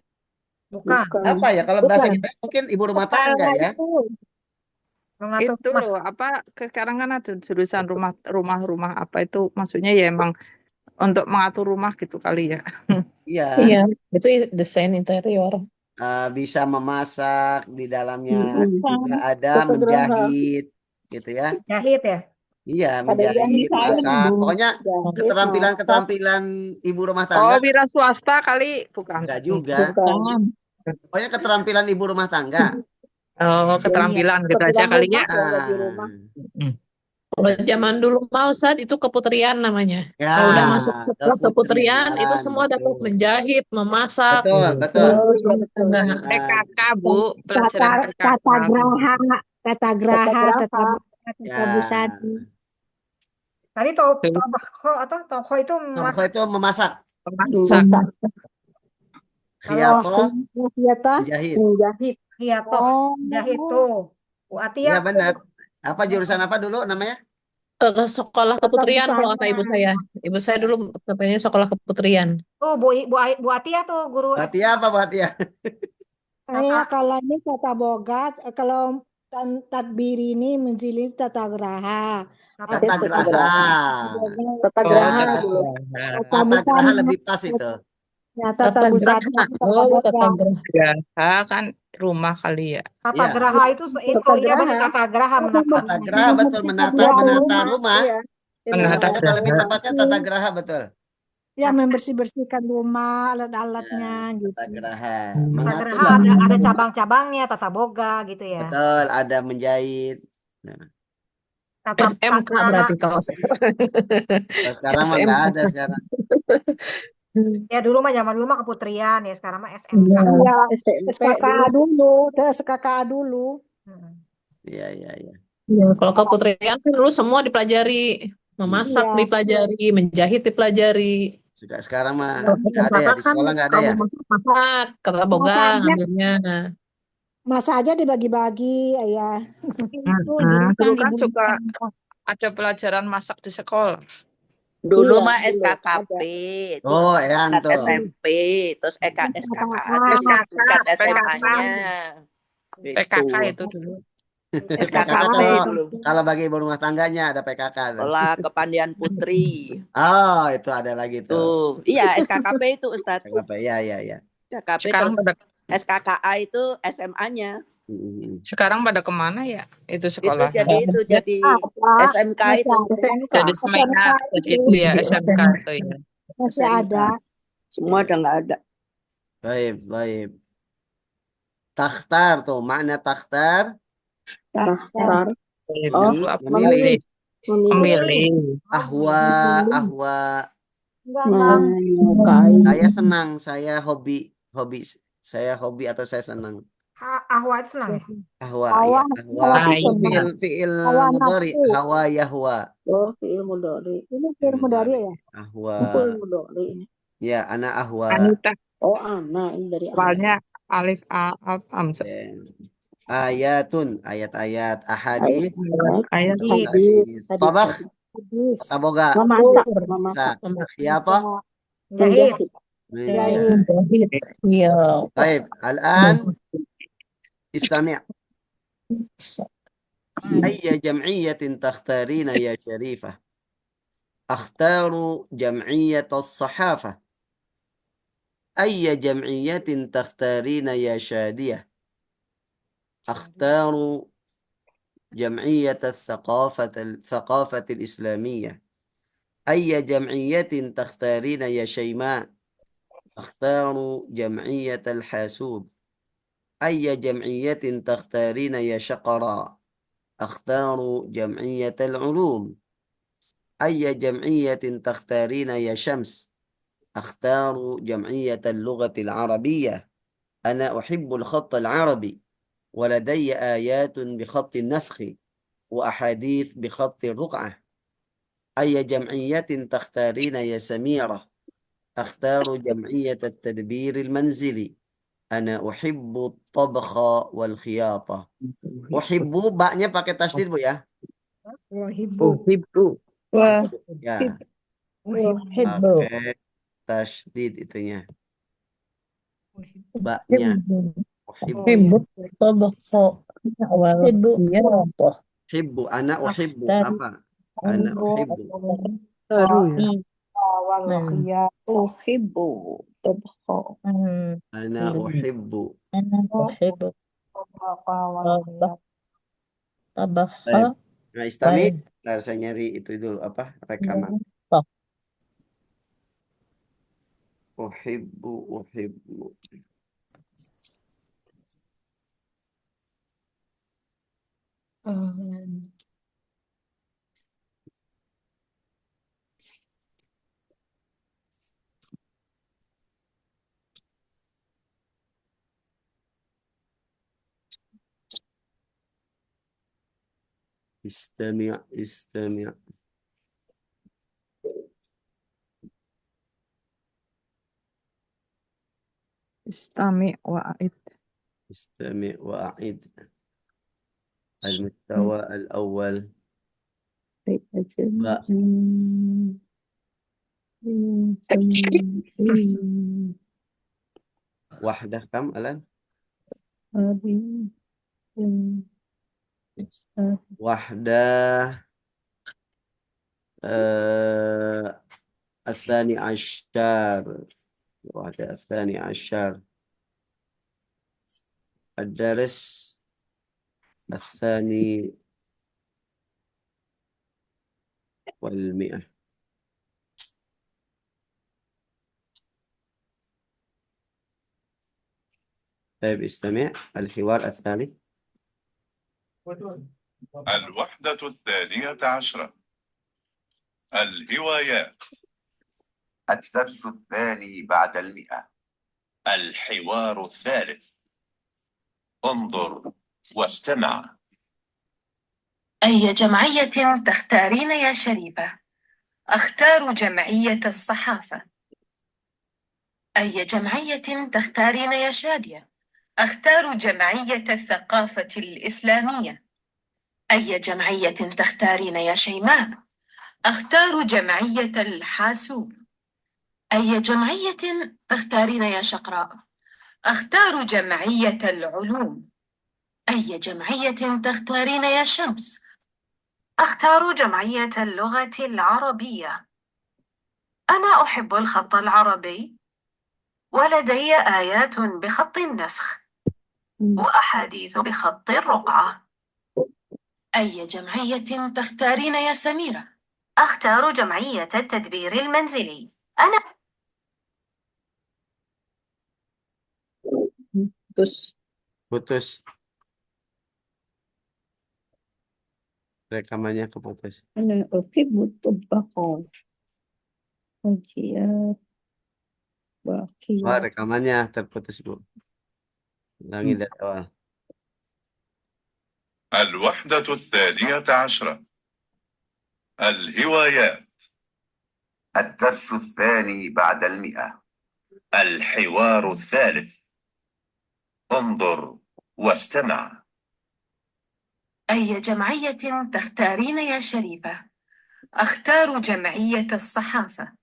Bukan. Apa ya kalau bahasa kita mungkin ibu rumah tangga ya. Itu apa sekarang kan ada jurusan rumah apa itu maksudnya ya emang untuk mengatur rumah gitu kali ya. Iya, Iya, itu desain interior. bisa memasak, di dalamnya Mm-mm. juga ada Fotograha. menjahit, gitu ya. Jahit ya. Iya, Ada menjahit, jahit, masak, pokoknya jahit, masak. keterampilan-keterampilan ibu rumah Oh, tangga wira swasta kali bukan. enggak juga. Bukan. Pokoknya keterampilan ibu rumah tangga. Oh, keterampilan gitu aja Kebetulan kali ya. rumah ya di rumah. Mm. Kalau zaman dulu mau saat itu keputrian namanya. Ya, Kalau udah masuk ke keputrian itu keputrian, semua dapat betul. menjahit, memasak, Betul, betul. terus Iya, betul. PKK, Bu, pelajaran PKK. Tata graha, tata Fotografa. Ya, busana. Tadi tobako atau toko itu Tomko itu memasak, Memasak. khiyato, Iya toh? menjahit. Menjahit. iya toh Oh, jahit tuh. Bu Atia Ya benar. Apa jurusan apa dulu namanya? ke sekolah keputrian kalau kata ibu saya. Ibu saya dulu katanya sekolah keputrian. tuh Bu Atia tuh guru Batia apa Batia? iya kalau ini tata boga, kalau tadbir ini menjilid tata graha. Tata graha. Tata Oh, graha tata dulu. graha. Tata graha lebih pas itu. Ya, tata busana. Oh, tata graha. Graha kan rumah kali ya. Tata Iya. graha itu Tata iya benar graha. tata graha Tata graha betul, menata rumah. Iya. Menata Atau lebih graha. tepatnya tata graha betul. Ya, membersih-bersihkan rumah, alat-alatnya Ya, gitu. tata graha. Tata Mengatur graha lah. ada cabang-cabangnya tata boga gitu ya. Betul, ada menjahit. Nah, Tata SMK berarti kalau sekarang mah nggak ada sekarang. ya dulu mah zaman dulu mah keputrian ya sekarang mah SMK. Iya, SMP SKKA dulu. dulu, SKKA dulu. Iya, iya, iya. Ya, kalau keputrian kan dulu semua dipelajari, memasak Iya. dipelajari, menjahit dipelajari. Sekarang mah nggak ada ya, di sekolah nggak ada ya. Masak, kata boga Masaknya. ngambilnya. Masa aja dibagi-bagi, ya. Dulu kan suka ada pelajaran masak di sekolah. Dulu Iya, mah dulu SKKP, itu Oh, Eyang tingkat tuh. SMP, terus SKKA PKK, itu tingkat SMA-nya. PKK Gitu. itu dulu. PKK SKKP dulu. kalau bagi ibu rumah tangganya ada PKK tuh. Sekolah Kepandian Putri. Oh, itu ada lagi tuh. Tuh, iya SKKP itu Ustadz. PKP, ya, ya, ya. SKKP Sekarang terus pada SKKA itu SMA-nya. sekarang pada kemana ya itu Itu sekolah? jadi SMK itu. Jadi semenga jadi itu ya SMK itu ya. Masih SMK. ada. Semua udah nggak ada. Baik, baik. Takhtar tuh, makna takhtar. Takhtar. Oh, Memilih. memilih. Ahwa. Menyukai. Saya senang, saya hobi atau saya senang. Ahwa itu senang ya? Ahwa, Hawa, ya. Ahwa itu fiil Hawa mudhari. nafsu. Hawa yahwa. Oh, fi'il mudhari. Ini firman dari ya? Ahwa. Fi'il mudhari ini. Ya, ana ahwa. Anita Oh, ana ini dari awalnya alif a alif hamzah. Ayatun, ayat-ayat ahadits. Ayat Hadis. Tabakh, taboga. Memasak. Khiyata. Jahit. Iya. Baik, الآن استمع. أي جمعية تختارين يا شريفة؟ أختار جمعية الصحافة. أي جمعية تختارين يا شادية؟ أختار جمعية الثقافة الإسلامية. أي جمعية تختارين يا شيماء؟ أختار جمعية الحاسوب. أي جمعية تختارين يا شقراء؟ أختار جمعية العلوم. أي جمعية تختارين يا شمس؟ أختار جمعية اللغة العربية. أنا أحب الخط العربي ولدي آيات بخط النسخ وأحاديث بخط الرقعة. أي جمعية تختارين يا سميرة؟ أختار جمعية التدبير المنزلي. أنا أحب الطبخ والخياطة. أحب baknya pakai tasdid Bu ya? Uhibbu. Ya. Uhibbu. Pakai tasdid itunya. Baknya. Uhibbu tabakha wal khiyatah. Hibbu, ana uhibbu apa? Ana uhibbu. Baru ya. والخيار أحب طبخ Ana uhibbu. أنا أحب الطبخ والخيار. طبخ Baik. Nah, Istami, والطبخ. ntar saya nyari itu dulu apa rekaman. Uhibbu, uhibbu. Istami', istami'. Istami wa'id. استمع وأعد. المستوى الأول باء. واحدة كم الآن؟ واحدة الثاني عشر. واحدة الثاني عشر. الدرس الثاني والمئة. طيب استمع الحوار الثالث. الوحدة الثانية عشرة. الهوايات. الدرس الثاني بعد 100. الحوار الثالث. انظر واستمع. أي جمعية تختارين يا شريفة؟ أختار جمعية الصحافة. أي جمعية تختارين يا شادية؟ أختار جمعية الثقافة الإسلامية. أي جمعية تختارين يا شيماء؟ أختار جمعية الحاسوب. أي جمعية تختارين يا شقراء؟ أختار جمعية العلوم. أي جمعية تختارين يا شمس؟ أختار جمعية اللغة العربية. أنا أحب الخط العربي ولدي آيات بخط النسخ وأحاديث بخط الرقعة. أي جمعية تختارين يا سميرة؟ أختار جمعية التدبير المنزلي. أنا Putus. Rekamannya keputus. أنا أحب الطبخ والخيار Wah, والخيار. rekamannya terputus, Bu. Ulangi dari awal. الوحدة الثانية عشرة. الهوايات. الدرس الثاني بعد 100. الحوار الثالث. انظر واستمع. أي جمعية تختارين يا شريفة؟ أختار جمعية الصحافة.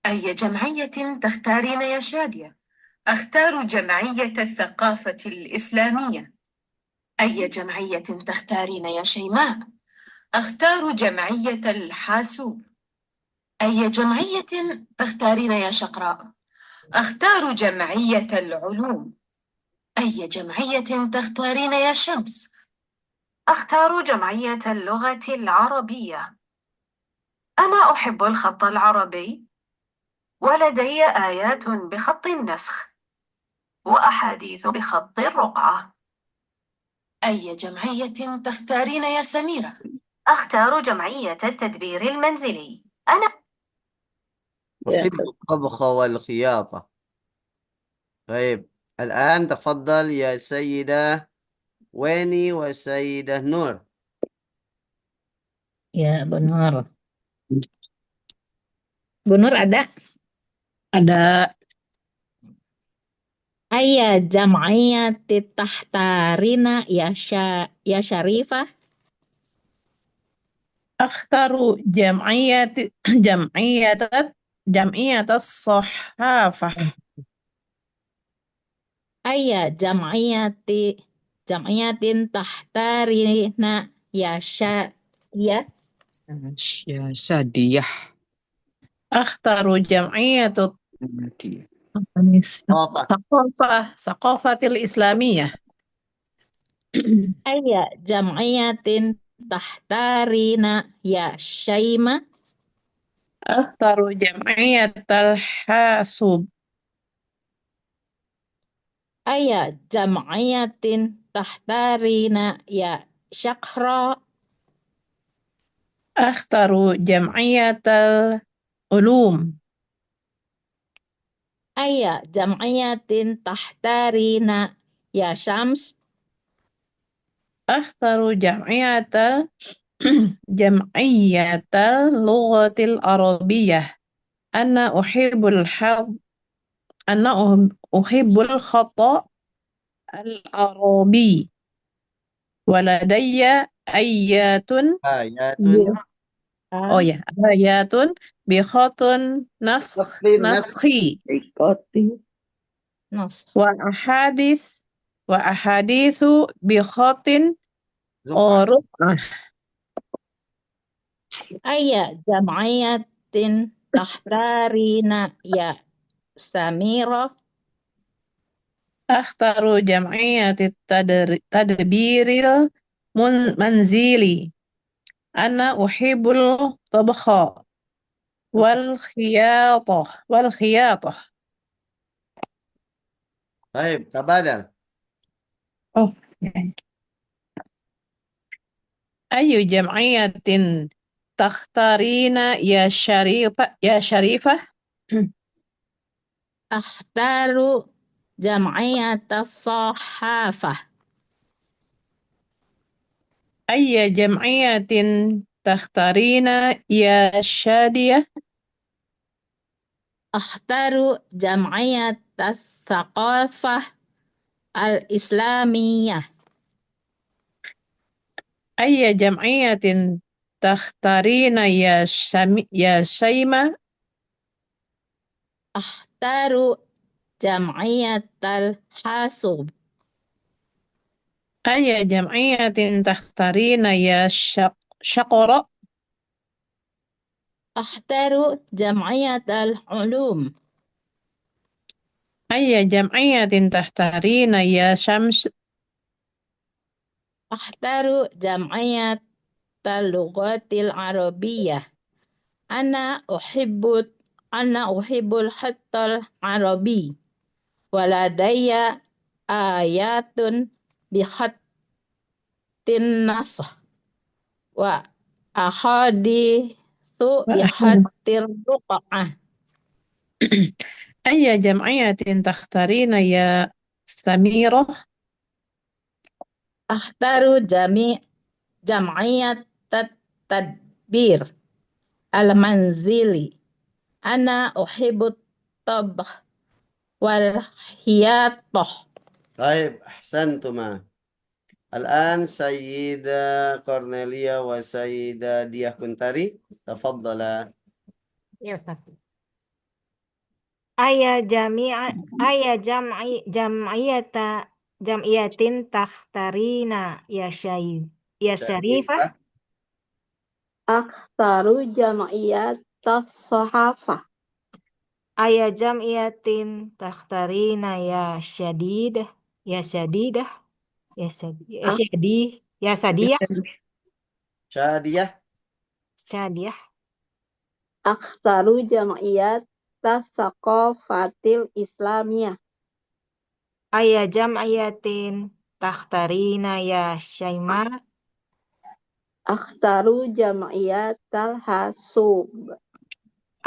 أي جمعية تختارين يا شادية؟ أختار جمعية الثقافة الإسلامية. أي جمعية تختارين يا شيماء؟ أختار جمعية الحاسوب. أي جمعية تختارين يا شقراء؟ أختار جمعية العلوم. أي جمعية تختارين يا شمس؟ أختار جمعية اللغة العربية. أنا أحب الخط العربي ولدي آيات بخط النسخ وأحاديث بخط الرقعة. أي جمعية تختارين يا سميرة؟ أختار جمعية التدبير المنزلي. أنا أحب الطبخ والخياطة. طيب الآن تفضل يا سيدة ويني وسيدة نور. Ya, benar. Bu Nur ada? Ada. Ayya jam'iyati tahtarina ya Syarifah. أختار جمعية الصحافة. Ayya jam'iyatin tahtarina ya Ya Sadiyah. Akhtaru jam'iyatu Thaqafah. Saqafatil Islamiyah. Ayya jam'iyatin tahtarina ya Syaima. Akhtaru jam'iyatal hasub. Ayya jam'iyatin tahtarina ya Syakra. Akhtaru jam'iyatal ulum. Ayya jam'iyatin tahtarina ya Syams. Akhtaru jam'iyatal lughatil arabiyyah. Ana uhibbul khata al-arabi. Waladayya ayatun Ayatun. Oh ya, ayatun bi khatun naskhi wa ahadithu bi khatin urqah. Ayya jam'iyatin tahtarina ya Samira. Akhtaru jam'iyatit tadbiril manzili. Ana uhibbul tabkha wal khiyatah. Baik, tabadal. Oh, ayu jam'iyatin takhtarina ya Syarifah? Akhtaru jam'iyatas sahafah. Ayya jam'iyatin takhtarina ya Syadiyah? Akhtaru jam'iyatas thaqafah al-islamiyah. Ayya jam'iyatin takhtarina ya Saima? Akhtaru jam'iyatal hasub. Ayya jam'iyatin takhtarina ya Syaqra? Akhtaru jam'iyatal ulum. Ayya jam'iyatin takhtarina ya Syams? Akhtaru jam'iyatal lughatil arabiyyah. Ana uhibbul khattal arabi. Waladayya ayatun bi khattin nasakh wa ahaditsu bi khattir ruq'ah. Ayya jam'iyatin takhtarina ya Samira? Akhtaru jam'iyat tadbir al-manzili. Ana uhibbut tabakh wal khiyatah. Baik, ahsantuma. Al-an Sayyida Cornelia wa Sayyida Diah Kuntari, tafadhala. Ya Ustaz. Ayya jam'iyatin takhtarina ya Syarifah. Akhtaru jam'iyatas sahafah. Ayya jam'iyatin takhtarina ya Syadidah. Ya Syadidah. Ya Sadiyah. Syadiyah. Syadiyah. Akhtaru jam'iyatas saqafatil islamiyah. Ayya jam'iyatin takhtarina ya Syaima. Akhtaru jam'iyatal hasub.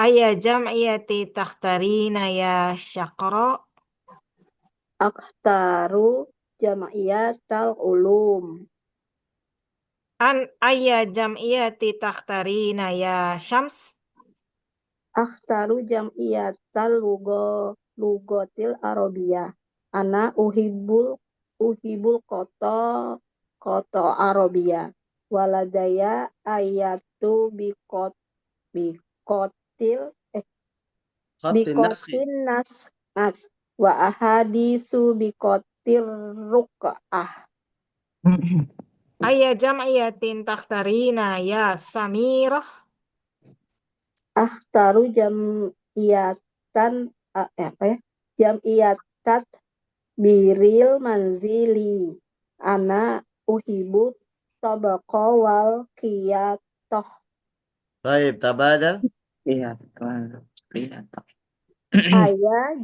Ayya jam'iyati takhtarina ya Syaqra. Akhtaru jam'iyatal ulum. Ayya jam'iyati takhtarina ya Syams. Akhtaru jam'iyatal lugotil arabiyah. Ana uhibbul koto arabiyah. Waladaya ayatu bikotin nas wa ahadisu bikotir ruk'ah. Ayya jam'iyatin takhtarina ya Samirah. Akhtaru jam'iyatan jam'iyatat biril manzili. Ana uhibu tabaqa wal qiyatoh. Baik, tabadal. Lihat, lihat. Ayah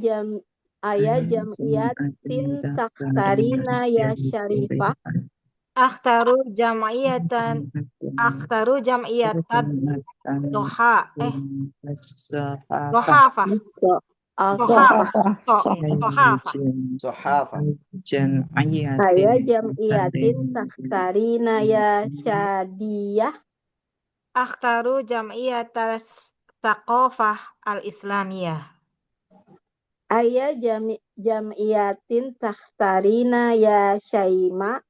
jam'iyatin takhtarina ya syarifah. Akhtaru jam'iyatan doha dohafah Al-Sofah. Sohafa. Ayah jam'iyatin takhtarina ya syadiyah. Akhtaru jam'iyatas thaqafah al-islamiyah. Ayah jam'iyatin takhtarina ya Syaima.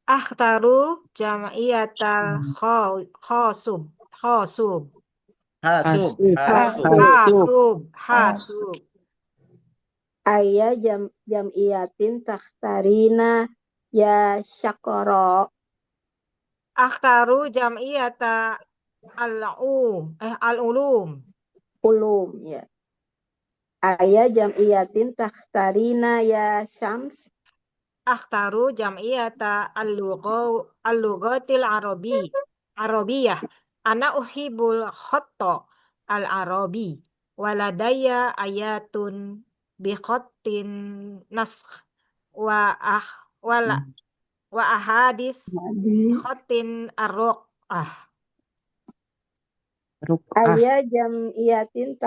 Akhtaru jam'iyatal khasub. Ayah jam'iyatin takhtarina ya Syakara. Akhtaru jam'iyata al-ulum. Ya. Ayah jam'iyatin takhtarina ya Syams. Akhtaru jam'iyata al-lughatil arabiyah. Ana uhibul khatta al-arabi. Waladaya ayatun bi khattin naskh wa ahadith bi khattin ar-ruq'ah. Ayah jam'iyatin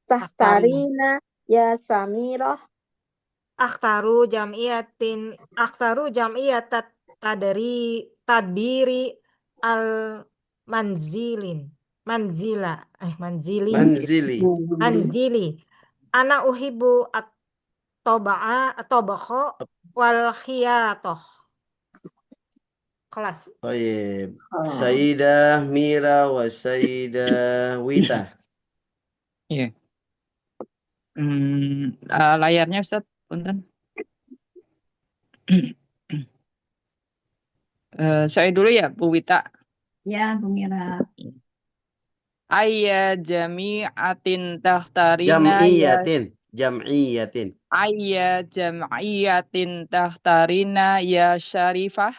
takhtarina ya Samirah. Akhtaru jam'iyatat tadbiri manzili. Ana uhibbu at-tabakha wal khiyatoh. Kelas. Baik. Sayyidah Mira wa Sayyidah Wita. Iya. Layarnya Ustaz, punten. Saya dulu ya, Bu Wita. Ya, Bu Mira. Ayya jami'atin takhtarina Jam'iyatin. Ayya jam'iyatin takhtarina ya syarifah.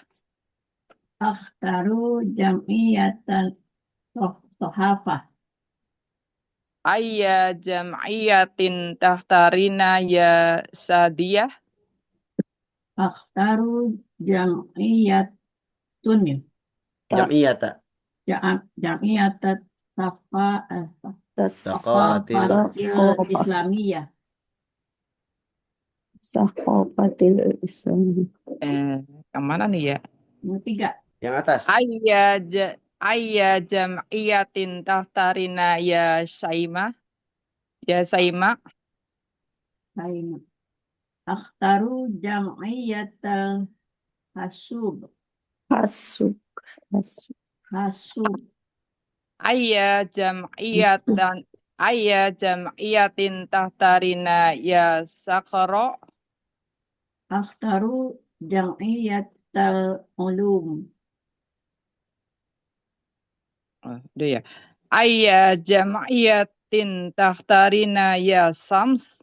Akhtaru jam'iyatan sohafah. Ayya jam'iyatin takhtarina ya sadiyah. Akhtaru jam'iyatun. Jam'iyata. Jam'iyatat Thaqafatil Islamiyah. Thaqafatil Islamiyah. Yang mana nih ya? Yang 3. Yang atas. Ayya jam'iyatin takhtarina ya Saima. Ya Saima. Akhtaru jam'iyatal hasub. Ayya jam'iyatin tahtarina ya sakara. Akhtaru jam'iyatal ulum. Udah ya. Ayya jam'iyatin tahtarina ya sams.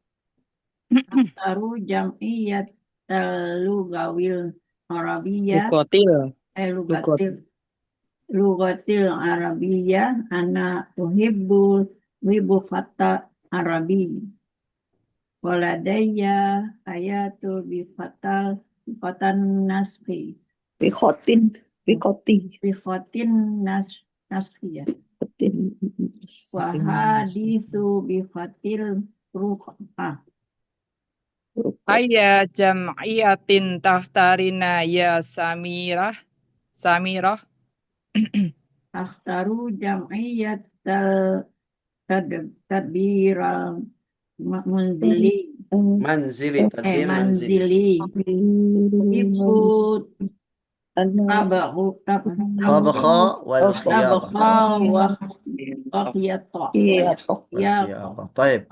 Akhtaru jam'iyatal lugawil arabiyah. Lugatil arabiyah. Ana tuhibbu kata arabi. Waladaya ayatu bifatan nasfi. Bikhotin nasfi ya. Wahadithu bifatil ruq'ah. Ayya jam'iyatin tahtarina ya Samirah. Akhtaru jam'iyatal tadbiral manzili. Ibut Tabakha wal khiyatah. Baik.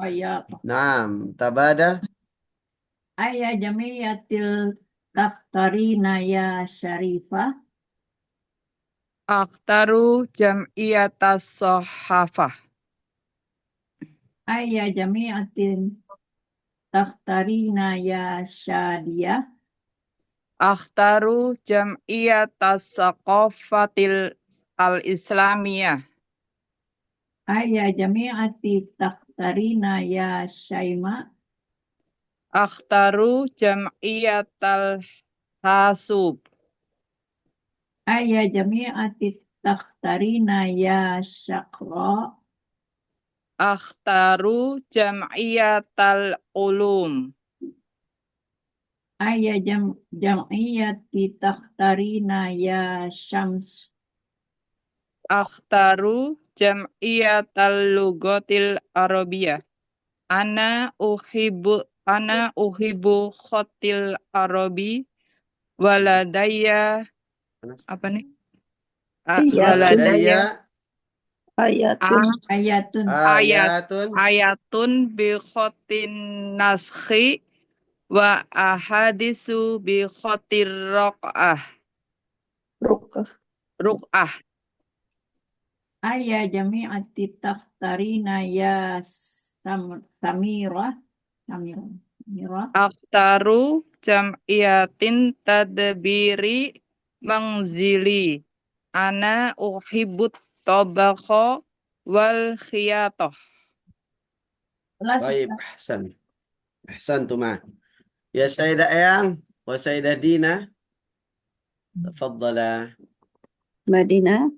Naam, tabada. Ayya jamiyatil takhtarina ya syarifah. Akhtaru jam'iyatas sohafah. Ayya jami'atin takhtarina ya Syadiyah. Akhtaru jam'iyatas saqafatil al-islamiyah. Ayya jami'ati takhtarina ya Syaima. Akhtaru jam'iyatal hasub. Ayya jami'ati takhtarina ya Syaqra. Akhtaru jam'iyatal ulum. Ayya jam'iyati takhtarina ya Syams. Akhtaru jam'iyatal lugatil arabiyah. Ana uhibu khotil arabi waladaya apa nih? Waladaya Ayatun. Ayatun. Ayatun bi khotin naskhi wa ahadisu bi khotir ruk'ah. Ayya jami'ati takhtarina ya Samira. Akhtaru jam'iyatin tadbiri mangzili. Ana uhibut tabakha wal khiyatoh. Baik, ahsan tuma. Ya Sayyidah Eyang, wa Sayyidah Dina. Tafadhala. Madinah.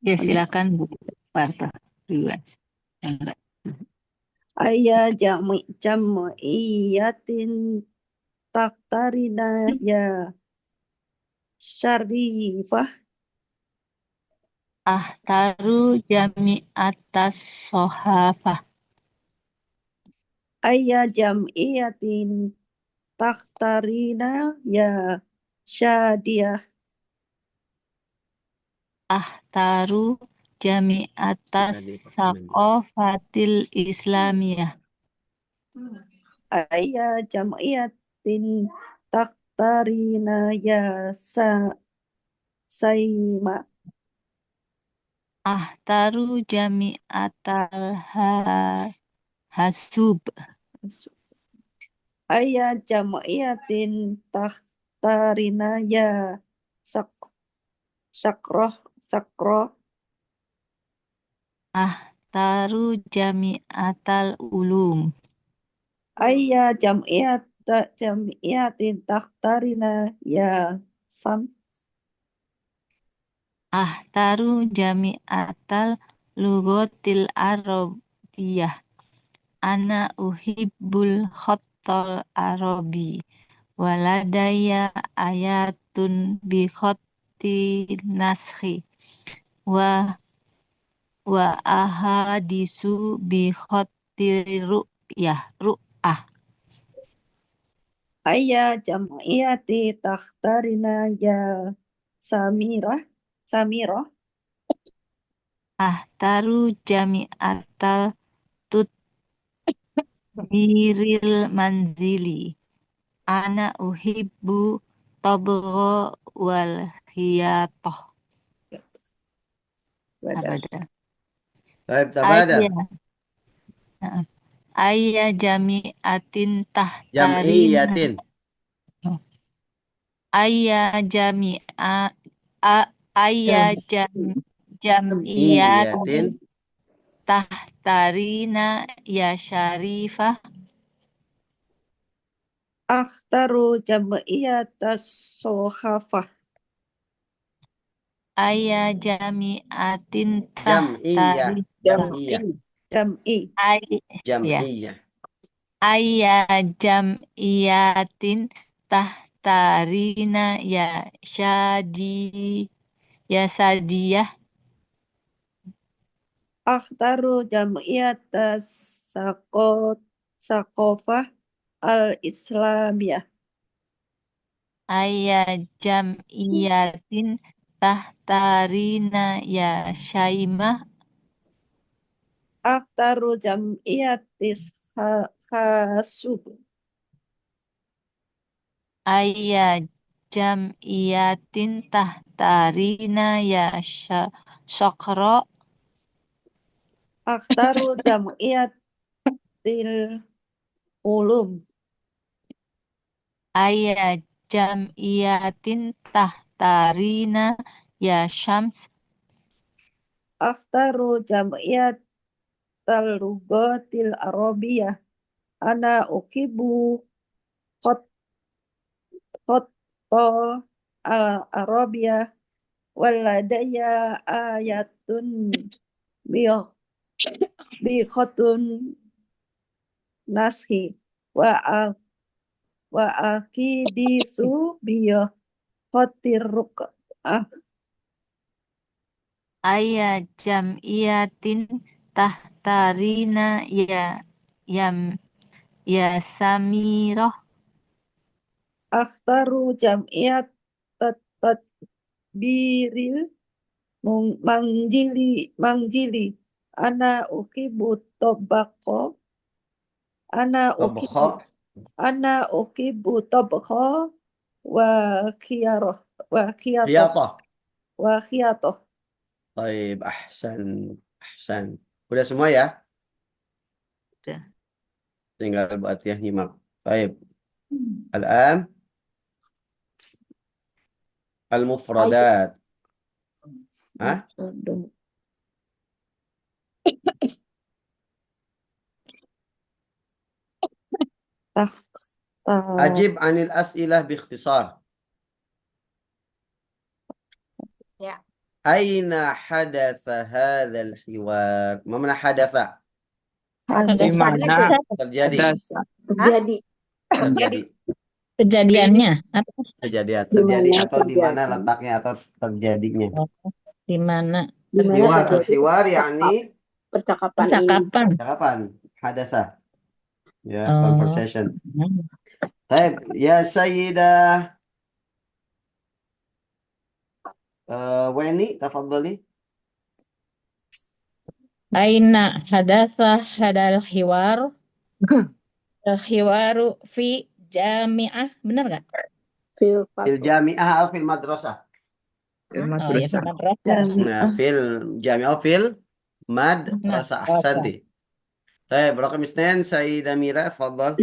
Ya, silakan Bu Parto. Duluan. Ayya jam'iyatin takhtarina ya Syarifah. Akhtaru jami'atas sohafah. Ayya jam'iyatin takhtarina ya Syadiyah. Akhtaru jami'atas saqafatil islamiyah. Ayya jam'iyatin takhtarina ya Saima. Akhtaru jami'atal hasub. Ayya jam'iyatin takhtarina ya Sakroh. Akhtaru jami'atal ulum. Ayya jam'iyatin takhtarina ya Sam. Akhtaru jami'atal lugatil arabiyah. Ana uhibbul khattal arabi. Waladaya ayatun bi khatti naskhi. Wa ahadisu bi khatti ru'ah. Ayya jam'iyati takhtarina ya Samirah. Akhtaru jami'atal tutbiril manzili. Ana uhibbu tabgha wal khiyatoh. Abada. Baik, tabada. Ayya jami'atin tahtarina. Jam'iyatin. Ayya jami'atin tahtarina ya Syarifah. Akhtaru jam'iyatas sohafah. Ayya jami'atin Jam'iyah. Ayya jam'iyatin tahtarina ya Sadiyah. Akhtaru jam'iyatas saqafah al-islamiyah. Ayya jam'iyatin tahtarina ya Syaimah. Akhtaru jam'iyatis khasub. Ayya jam'iyatin tahtarina ya syakra. Akhtaru jam'iyatil ulum. Ayya jam'iyatin tahtarina ya syams. Akhtaru jam'iyatal lugatil arabiyah. Ana ukibu khotta al-arabiyah waladaya ayatun bi khotun nashi wa akidisu bi khotir ruk'ah. Ayya jam'iyatin tahtarina ya Samirah. Akhtaru jam'iyat tadbiril manjili. Ana ukibu tobako. Ana ukibu tobako wa khiyatoh. Baik, ahsan. Udah semua ya? Udah. Tinggal buat ya nyimak. Baik. Al-an al-mufradat. Hah? Ajib anil as'ilah biikhtisar. Ya. Aina hadatha hadzal hiwar? Ma mana hadatha? Di mana Terjadi. Terjadi. Kejadiannya apa? Kejadian. Terjadi atau di mana letaknya atau terjadinya? Di mana? Hiwar yakni percakapan. Hadatha. Ya, conversation. Baik, ya Sayyidah Weni, tafadhali. Aina hadatha hadal hiwar. Hiwaru fi jami'ah, benar nggak? Fil jami'ah atau fil madrasah? Fil Oh ya, madrasah. Nah, fil jami'ah fil madrasah. Ahsanti. Baik, raqam 2 Sayyidah Mira, tafadhal.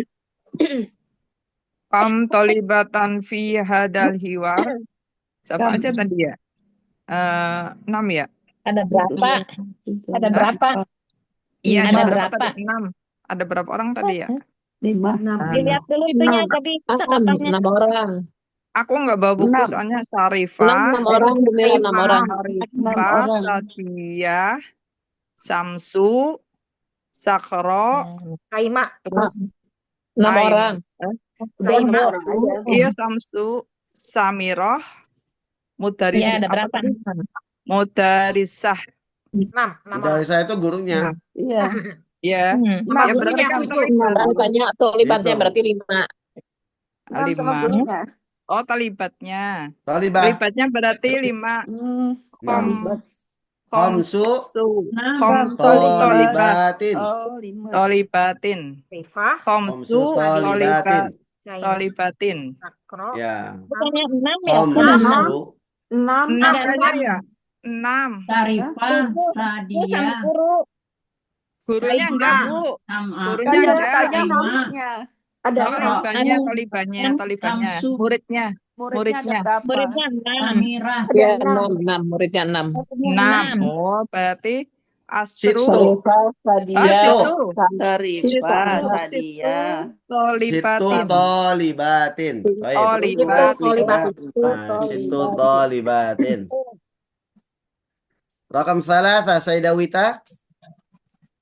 Kam tolibatan fi hadal hiwar. Siapa aja tadi ya? 6 ya? Ada berapa? Ada berapa? Iya, Ada ada berapa? tadi? 6. Ada berapa orang tadi ya? 5. Dilihat dulu itunya tadi catatannya. 6 orang. Aku nggak bawa buku 6. soalnya Sarifah, 6 orang, Bu Mira, 6 orang. Sarifah, Satiyah, Samsu, Sakro, Kaima. terus 6 orang. Iya, Samsu, Samiroh, Mudarisah. Iya, ada berapa? Mudarisah. 6 Mudarisah itu gurunya. Iya. Ya, Sama ya berarti gurunya kan 7. Talibatnya tolibatnya Gitu. berarti 5. 5. Oh, talibatnya. Talibah. Talibatnya berarti 5. Khamsu Tolibatin. tolibatin. Tolibatin. Rifah. Khamsu tolibatin. Tolibatin. Sakro. Ya. Bukannya 6 ya? Khamsu 6 aja ya? 6. Sarifah, Sadia, Gurunya enggak, Bu. Gurunya enggak. Tolibannya. Muridnya. Samirah, Ya, 6 muridnya 6. 6. Oh, berarti Situ. Asru. Sarifah, Sadia. Situ Tolibatin. tolibatin. Baik. Situ tolibatin. Rakam 3 Sayyidah Wita.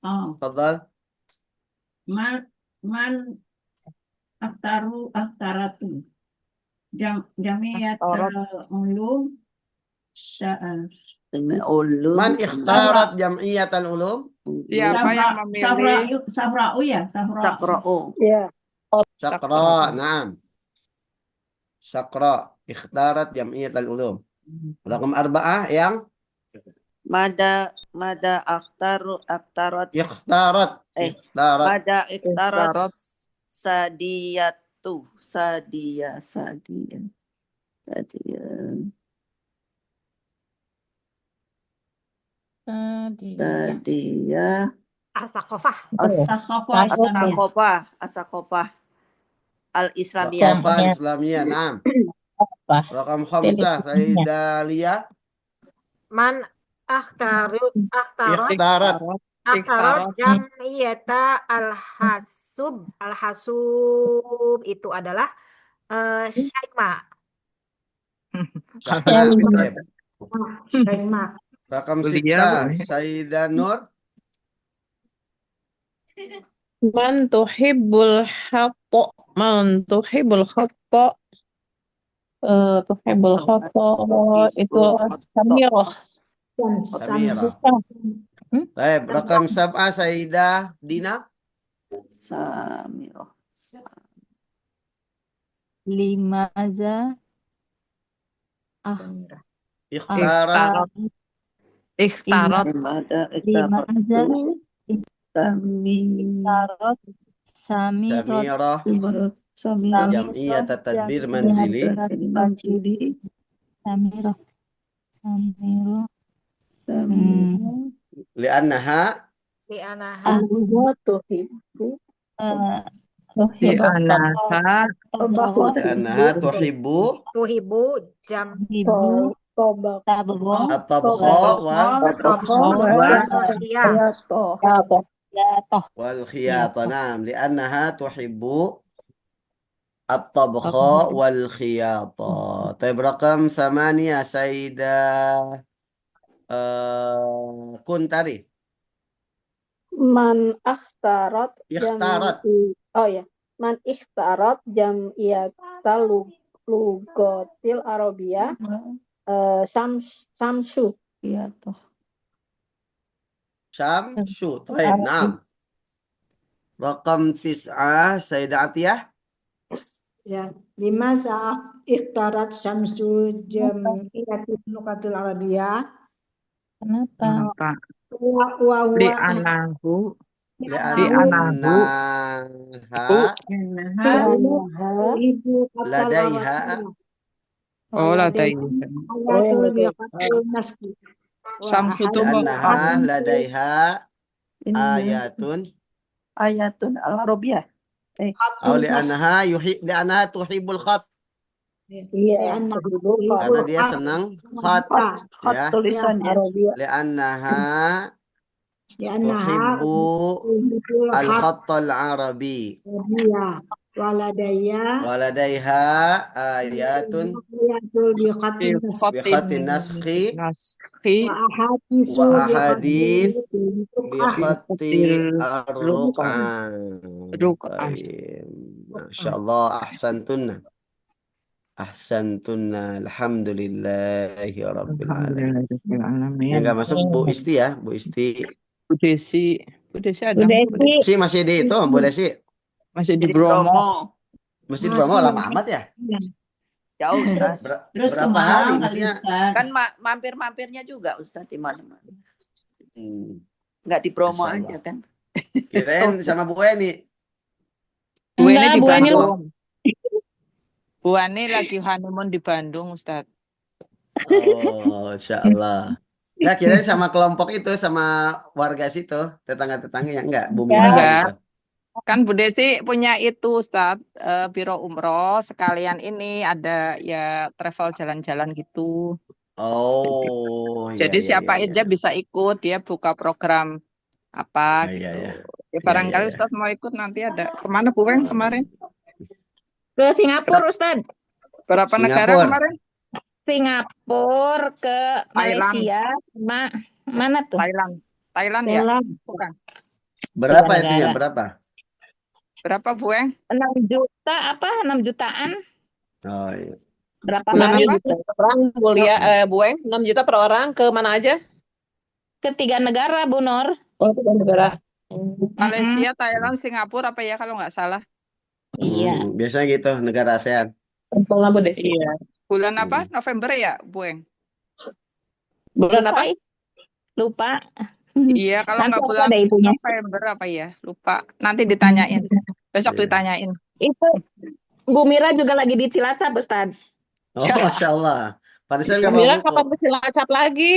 Tafadhal. Man aktaratu jamiyat ulum Man ikhtarat jam'iyatal ulum? Siapa yang memilih? Sahra'u ya? Syaqra, na'am. Syaqra, ikhtarat jam'iyatal ulum. Rakam 4 yang Mada aktarat sadiyatu sadia Tadiyah. Asakofah. Asakofah. Al-Islamiyah. Thaqafah al-Islamiyah. Naam. Rakam khamsah. Sayyidah Lia. Man akhtarot Ikhtarat. jamiyata al-hasub itu adalah Syaima. Syahma. Syaima. Rakam Kuliah, sittah. Sayyidah Nur. Man tuhibbul hatta. Man tuhibbul khatta. Tuhibbul khatta itu Samirah. Samirah. Baik, rakam sab'ah Sayyidah Dina. Samirah. Limaza Ikhtarat. Ikhtarat. limaza ikhtarat Samirah Samirah. Jam'iyat tadbir manzili. Samirah Li'annaha li'annaha tuhibbu at-tabkha wal khiyata. Naam, li'annaha tuhibbu at-tabkha wal khiyata. Taib rakam 8 Sayyidah Kun tadi. Man akhtarat Ikhtarat. Man ikhtarat jam'iyatal lugatil arabiyah Syamsu. Syamsu. Taib, naam. Rakam 9 Sayyidah Atiyah. Ya, limaza ikhtarat Syamsu jam'iyatil lugatil arabiyah. Kenapa? Wa Li'anahu ladaiha Syamsu itu li'annaha ladaiha ayatun al-Arabiyah. Atau li'annaha tuhibbul khat. Karena dia senang khat. Ya. Tulisannya. Li'annaha tuhibbu al-khattal arabi. Waladaiha ayatun bi khatin naskhi wa ahadith bi khatti ar-ruq'an. Masyaallah, ahsantunna. Alhamdulillahi rabbil alamin. Yang enggak masuk Bu Isti ya, Bu Isti. Bu Desi ada. Bu Si masih di itu, Bu Desi. Masih di Bromo. Masih di Bromo lama amat ya? Jauh, Ustaz. Terus Berapa hari kemana maksudnya? Ustaz? Kan mampir-mampirnya juga Ustaz di mana-mana. Nggak di Bromo Masya aja Allah. kan. Kirain sama Bu Eni. Bu Eni di Bu Eni Bandung. Bu Eni lagi honeymoon di Bandung, Ustaz. Oh, Insya Allah. Nggak, kirain sama kelompok itu, sama warga situ, tetangga-tetangganya. Enggak, Bu Mira gitu. Kan Bu Desi punya itu, Ustaz, biro umroh, sekalian ini ada ya travel jalan-jalan gitu. Oh, Jadi iya, siapa iya, aja iya. bisa ikut, dia buka program apa Iya, gitu. iya. Ya barangkali iya. Ustaz mau ikut nanti ada. Kemana Bu Weng kemarin? Ke Singapura, Ustaz. Berapa negara Singapura. kemarin? Singapura, ke Thailand. Malaysia, sama mana tuh? Thailand ya? Thailand. Bukan. Berapa Tiga itunya? negara. Berapa? Berapa Bu Weng? 6 juta apa? 6 jutaan? Oh, iya. Berapa Bulan hari? juta per orang, Bu Eng, 6 juta per orang ke mana aja? Ke 3 negara, Bu Nur. Oh, 3 negara. Malaysia, Thailand, Singapura apa ya kalau nggak salah? Iya. Biasanya gitu, negara ASEAN. Kumpul Bu Desi. Iya. Bulan apa? November ya, Bu Weng? Bulan Lupa, apa? lupa. Iya, kalau Nanti nggak aku bulan ada itunya. November apa ya? Lupa. Nanti ditanyain. Besok Iya. ditanyain. Itu Bu Mira juga lagi di Cilacap, Ustaz. Oh, Masya Allah. Pantesan nggak Bu bawa Mira buku. kapan ke Cilacap lagi?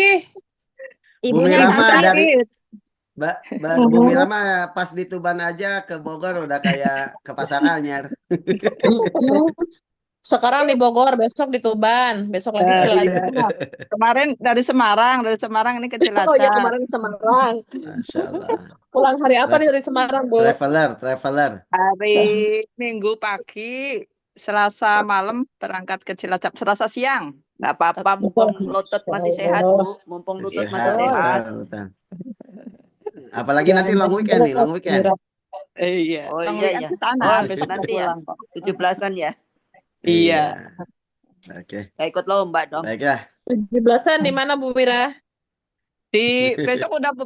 Bu Ibunya Mira nggak mah dari sakit. Bu Mira mah pas di Tuban aja ke Bogor udah kayak ke Pasar Anyar. Sekarang di Bogor, besok di Tuban, besok lagi Cilacap. Iya. Kemarin dari Semarang ini ke Oh ya, Cilacap. kemarin ke Semarang. Masya Allah. Pulang hari apa nih dari Semarang, Bu? Traveler. Hari Minggu pagi, Selasa malam berangkat ke Cilacap, Selasa siang. Nggak apa-apa, mumpung lutut masih sehat, Bu. Mumpung lutut masih sehat. Betul. Apalagi nanti long weekend nih, long weekend. Iya. Oh Long iya weekend ya. ke sana, Oh, besok nanti ya. pulang kok. 17-an ya. Iya. Oke. Nggak ikut lomba dong. Baiklah. 17-an di mana, Bu Mira? Besok udah